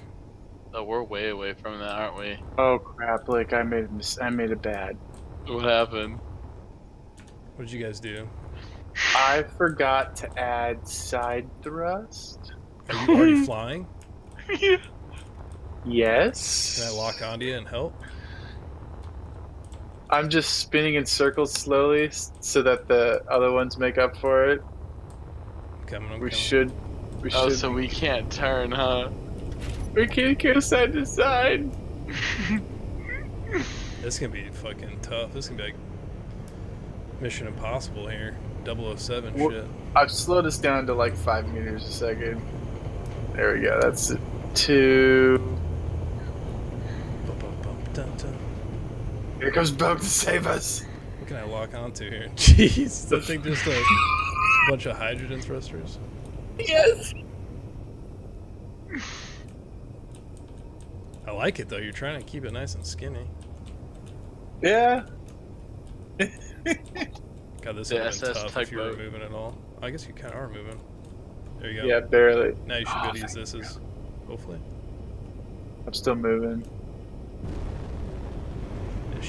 Oh, we're way away from that, aren't we? Oh crap! Like I made it bad. What happened? What did you guys do? I forgot to add side thrust. Are you already flying? Yes. Can I lock onto you and help? I'm just spinning in circles slowly so that the other ones make up for it. I'm coming. We should. Oh, so we can't turn, huh? We can't go side to side. This is gonna be fucking tough. This is gonna be like Mission Impossible here. 007 Well- shit. I've slowed us down to like 5 meters a second. There we go. That's it. 2. Bum, bum, bum, dun, dun. Here comes Bob to save us. What can I lock onto here? Jeez, that thing just a bunch of hydrogen thrusters. Yes. I like it though. You're trying to keep it nice and skinny. Yeah. God, this The would have been SS tough type if you were boat. moving at all. I guess you kind of are moving. There you go. Yeah, barely. Now you should be Oh, able to use thank this as, hopefully. I'm still moving.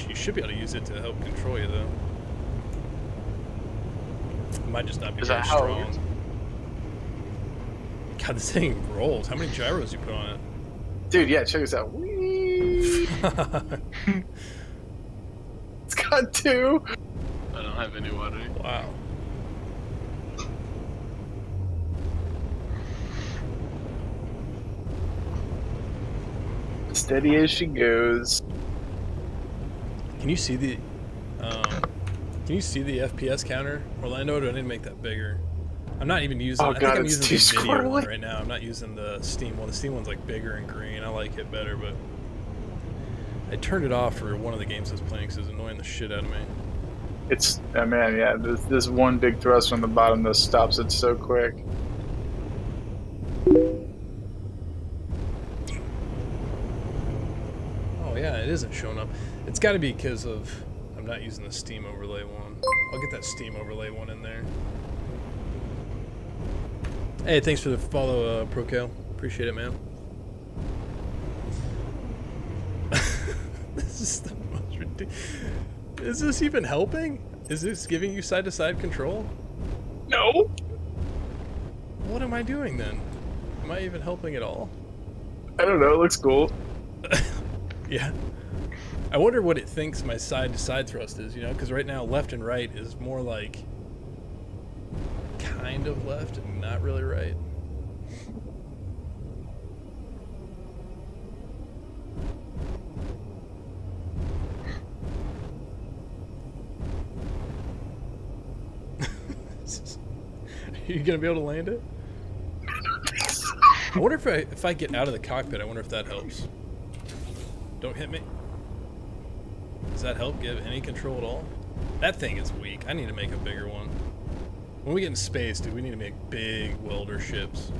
You should be able to use it to help control you though. It might just not be Is very that how it strong. works? God, this thing rolls. How many gyros you put on Dude, yeah, check this out. Whee! it? It's got 2. I don't know. don't have any water. Wow. Steady as she goes. Can you see the FPS counter, Orlando? Or do I need to make that bigger? I'm not even using. Oh, I think God, I'm it's using too the video one squirrely. right now. I'm not using the Steam one. The Steam one's like bigger and green. I like it better, but I turned it off for one of the games I was playing because it's annoying the shit out of me. It's, man, yeah, this one big thrust from the bottom that stops it so quick. Oh yeah, it isn't showing up. It's got to be because of I'm not using the Steam overlay one. I'll get that Steam overlay one in there. Hey, thanks for the follow, ProKale. Appreciate it, man. This is the most ridiculous. Is this even helping? Is this giving you side-to-side control? No. What am I doing then? Am I even helping at all? I don't know. It looks cool. Yeah. I wonder what it thinks my side-to-side thrust is, you know? Because right now, left and right is more like kind of left and not really right. Are you gonna be able to land it? I wonder if I get out of the cockpit, I wonder if that helps. Don't hit me. Does that help give any control at all? That thing is weak. I need to make a bigger one. When we get in space, dude, we need to make big welder ships.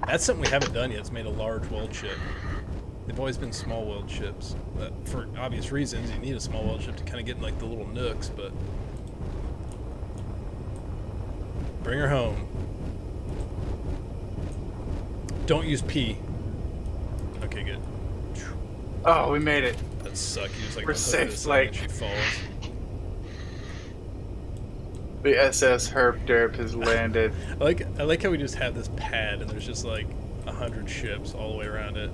That's something we haven't done yet. It's made a large weld ship. They've always been small weld ships. But for obvious reasons, you need a small weld ship to kind of get in like the little nooks, but bring her home. Don't use P. Okay, good. Oh, we made it. That sucked. You just like We're hook safe, this in like- and she falls. The SS Herp Derp has landed. I like how we just have this pad and there's just like 100 ships all the way around it.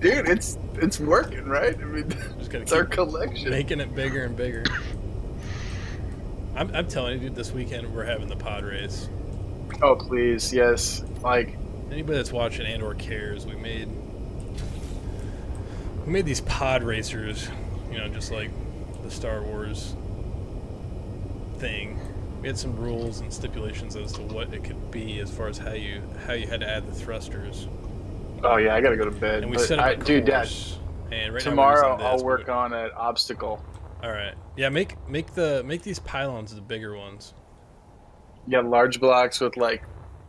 Dude, it's working, right? I mean, Just gotta it's our keep collection. making it bigger and bigger. I'm telling you, dude, this weekend we're having the pod race. Oh, please, yes. Like, Anybody that's watching and or cares, we made these pod racers, you know, just like the Star Wars thing. We had some rules and stipulations as to what it could be as far as how you had to add the thrusters. oh yeah, I gotta go to bed. And we but set up a dude, Dad, course. And right tomorrow now we're using I'll this, work but- on an obstacle. All right. Yeah, make these pylons the bigger ones. You got large blocks with like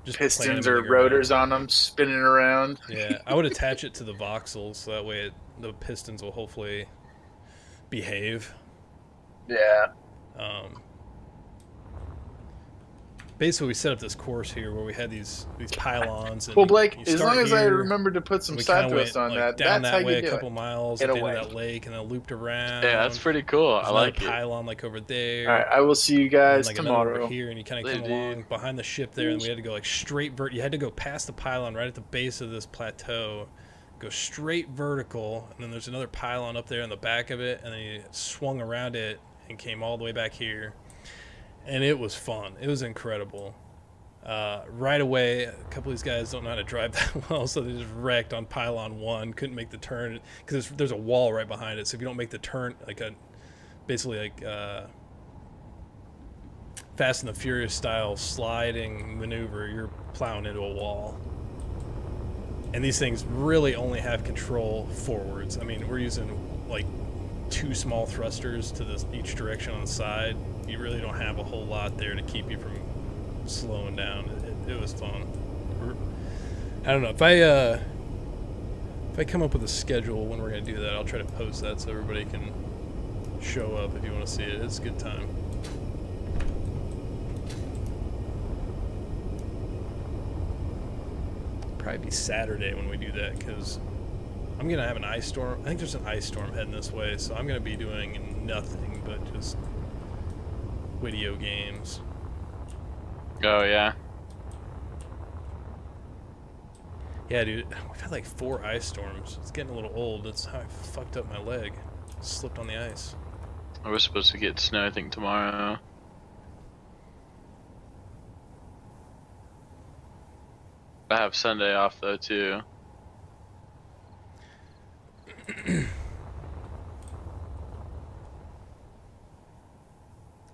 Just pistons plan or them bigger, right? rotors on them spinning around. Yeah, I would attach it to the voxels so that way the pistons will hopefully behave. Yeah. Basically, we set up this course here where we had these pylons. And Well, Blake, you as start long as I here, remember to put some we side kinda thrust went, on like, that, down that's how that way you a do couple it. miles Get at the end away. of that lake, and then looped around. Yeah, that's pretty cool. There's I another like it. pylon like over there. All right, I will see you and guys like another tomorrow. over here, and you kind of Later, come dude. along behind the ship there, and we had to go like straight you had to go past the pylon right at the base of this plateau, go straight vertical, and then there's another pylon up there in the back of it, and then you swung around it and came all the way back here, and it was fun. It was incredible. Right away, a couple of these guys don't know how to drive that well, so they just wrecked on pylon 1. Couldn't make the turn because there's a wall right behind it. So if you don't make the turn, basically like Fast and the Furious style sliding maneuver, you're plowing into a wall. And these things really only have control forwards. I mean, we're using like 2 small thrusters to each direction on the side. You really don't have a whole lot there to keep you from slowing down. It was fun. I don't know if I come up with a schedule when we're gonna do that, I'll try to post that so everybody can show up if you want to see it. It's a good time. Probably be Saturday when we do that because I'm gonna have an ice storm. I think there's an ice storm heading this way, so I'm gonna be doing nothing but just video games. Oh yeah. Yeah, dude, we've had like 4 ice storms. It's getting a little old. That's how I fucked up my leg. Slipped on the ice. We're supposed to get snow, I think, tomorrow. I have Sunday off though too.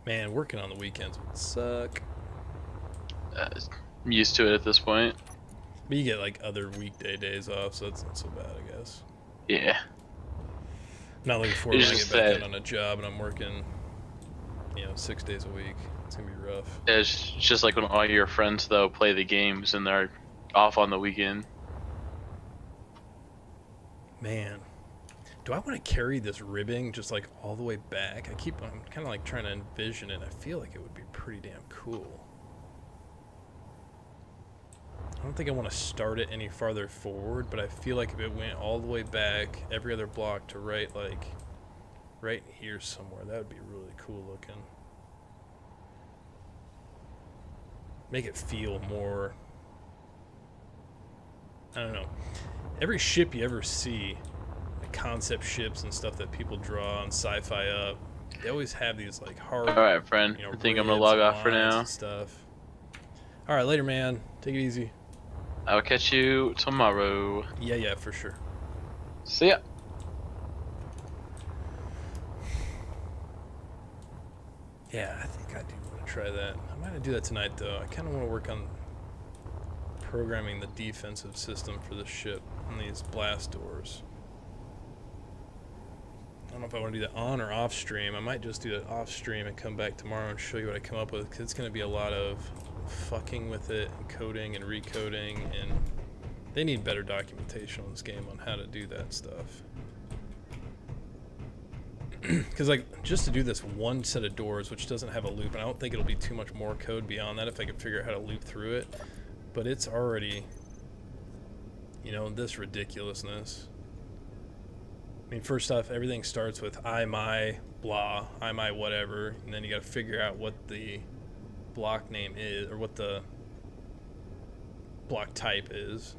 Man, working on the weekends would suck. I'm used to it at this point. But you get like other weekday days off, so that's not so bad, I guess. Yeah. Not looking forward It's when I just get back that- out on a job and I'm working, 6 days a week. It's gonna be rough. It's just like when all your friends though play the games and they're off on the weekend. Man, do I want to carry this ribbing just like all the way back? I'm kind of like trying to envision it. I feel like it would be pretty damn cool. I don't think I want to start it any farther forward, but I feel like if it went all the way back, every other block to right here somewhere, that would be really cool looking. Make it feel more, I don't know. Every ship you ever see, like concept ships and stuff that people draw on Sci-Fi Up, they always have these like hard. All right, friend. I think I'm gonna ribs log and off for lines now. and stuff. All right, later, man. Take it easy. I'll catch you tomorrow. Yeah, for sure. See ya. Yeah, I think I do want to try that. I might do that tonight, though. I kind of want to work on programming the defensive system for the ship on these blast doors. I don't know if I want to do that on or off stream. I might just do it off stream and come back tomorrow and show you what I come up with, because it's going to be a lot of fucking with it and coding and recoding, and they need better documentation on this game on how to do that stuff. Because like just to do this one set of doors, which doesn't have a loop, and I don't think it'll be too much more code beyond that if I can figure out how to loop through it, but it's already, this ridiculousness. I mean, first off, everything starts with I, my, blah, I, my, whatever, and then you got to figure out what the block name is, or what the block type is,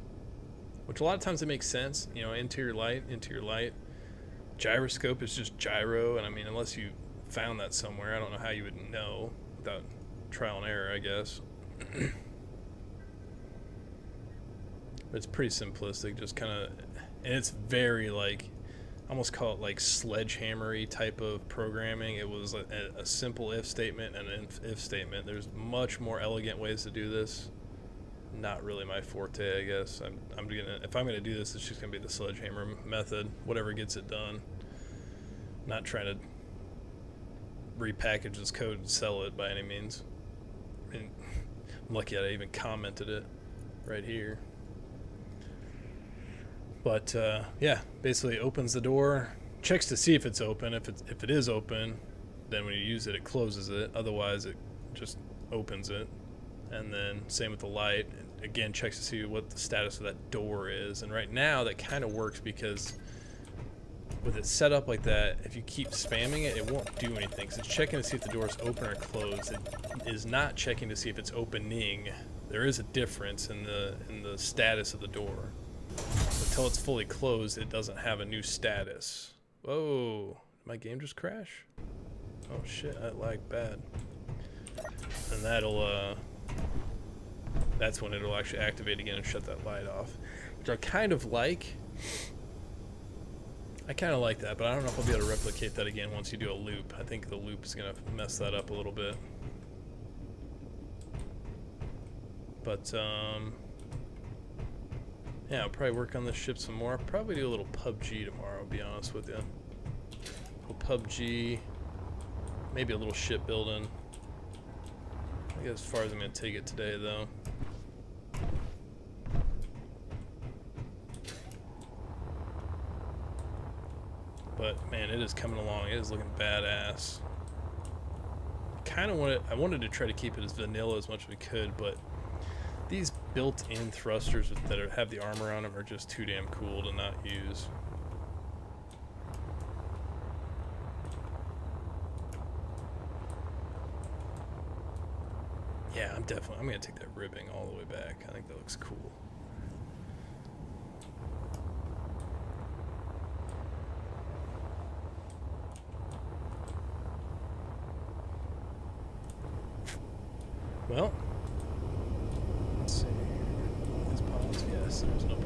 which a lot of times it makes sense. Interior light. Gyroscope is just gyro, and I mean, unless you found that somewhere, I don't know how you would know without trial and error, I guess. But it's pretty simplistic, just kind of, and it's very like, almost call it like sledgehammery type of programming. It was a simple if statement and an if statement. There's much more elegant ways to do this. Not really my forte, I guess. If I'm gonna do this, it's just gonna be the sledgehammer method, whatever gets it done. Not trying to repackage this code and sell it by any means. I mean, I'm lucky I even commented it right here. But yeah, basically opens the door, checks to see if it's open. If it is open, then when you use it, it closes it. Otherwise, it just opens it. And then same with the light. Again, checks to see what the status of that door is. And right now, that kind of works because with it set up like that, if you keep spamming it, it won't do anything. Because it's checking to see if the door is open or closed. It is not checking to see if it's opening. There is a difference in the status of the door. Until it's fully closed, it doesn't have a new status. Whoa, did my game just crash? Oh shit, that lagged bad. And that's when it'll actually activate again and shut that light off. Which I kind of like. I kind of like that, but I don't know if I'll be able to replicate that again once you do a loop. I think the loop is going to mess that up a little bit. But, yeah, I'll probably work on this ship some more. I'll probably do a little PUBG tomorrow, I'll be honest with you. A little PUBG, maybe a little ship building. I guess as far as I'm going to take it today, though. But, man, it is coming along. It is looking badass. I wanted to try to keep it as vanilla as much as we could, but these built-in thrusters that have the armor on them are just too damn cool to not use. Yeah, I'm gonna take that ribbing all the way back. I think that looks cool. Well, let's see. This pause. Yes, there's no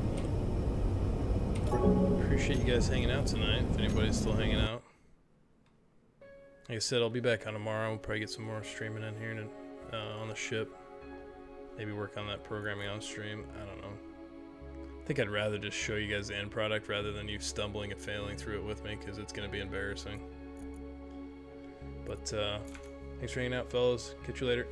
problem. Appreciate you guys hanging out tonight. If anybody's still hanging out. Like I said, I'll be back on tomorrow. We'll probably get some more streaming in here and on the ship. Maybe work on that programming on stream. I don't know. I think I'd rather just show you guys the end product rather than you stumbling and failing through it with me, because it's going to be embarrassing. But thanks for hanging out, fellas. Catch you later.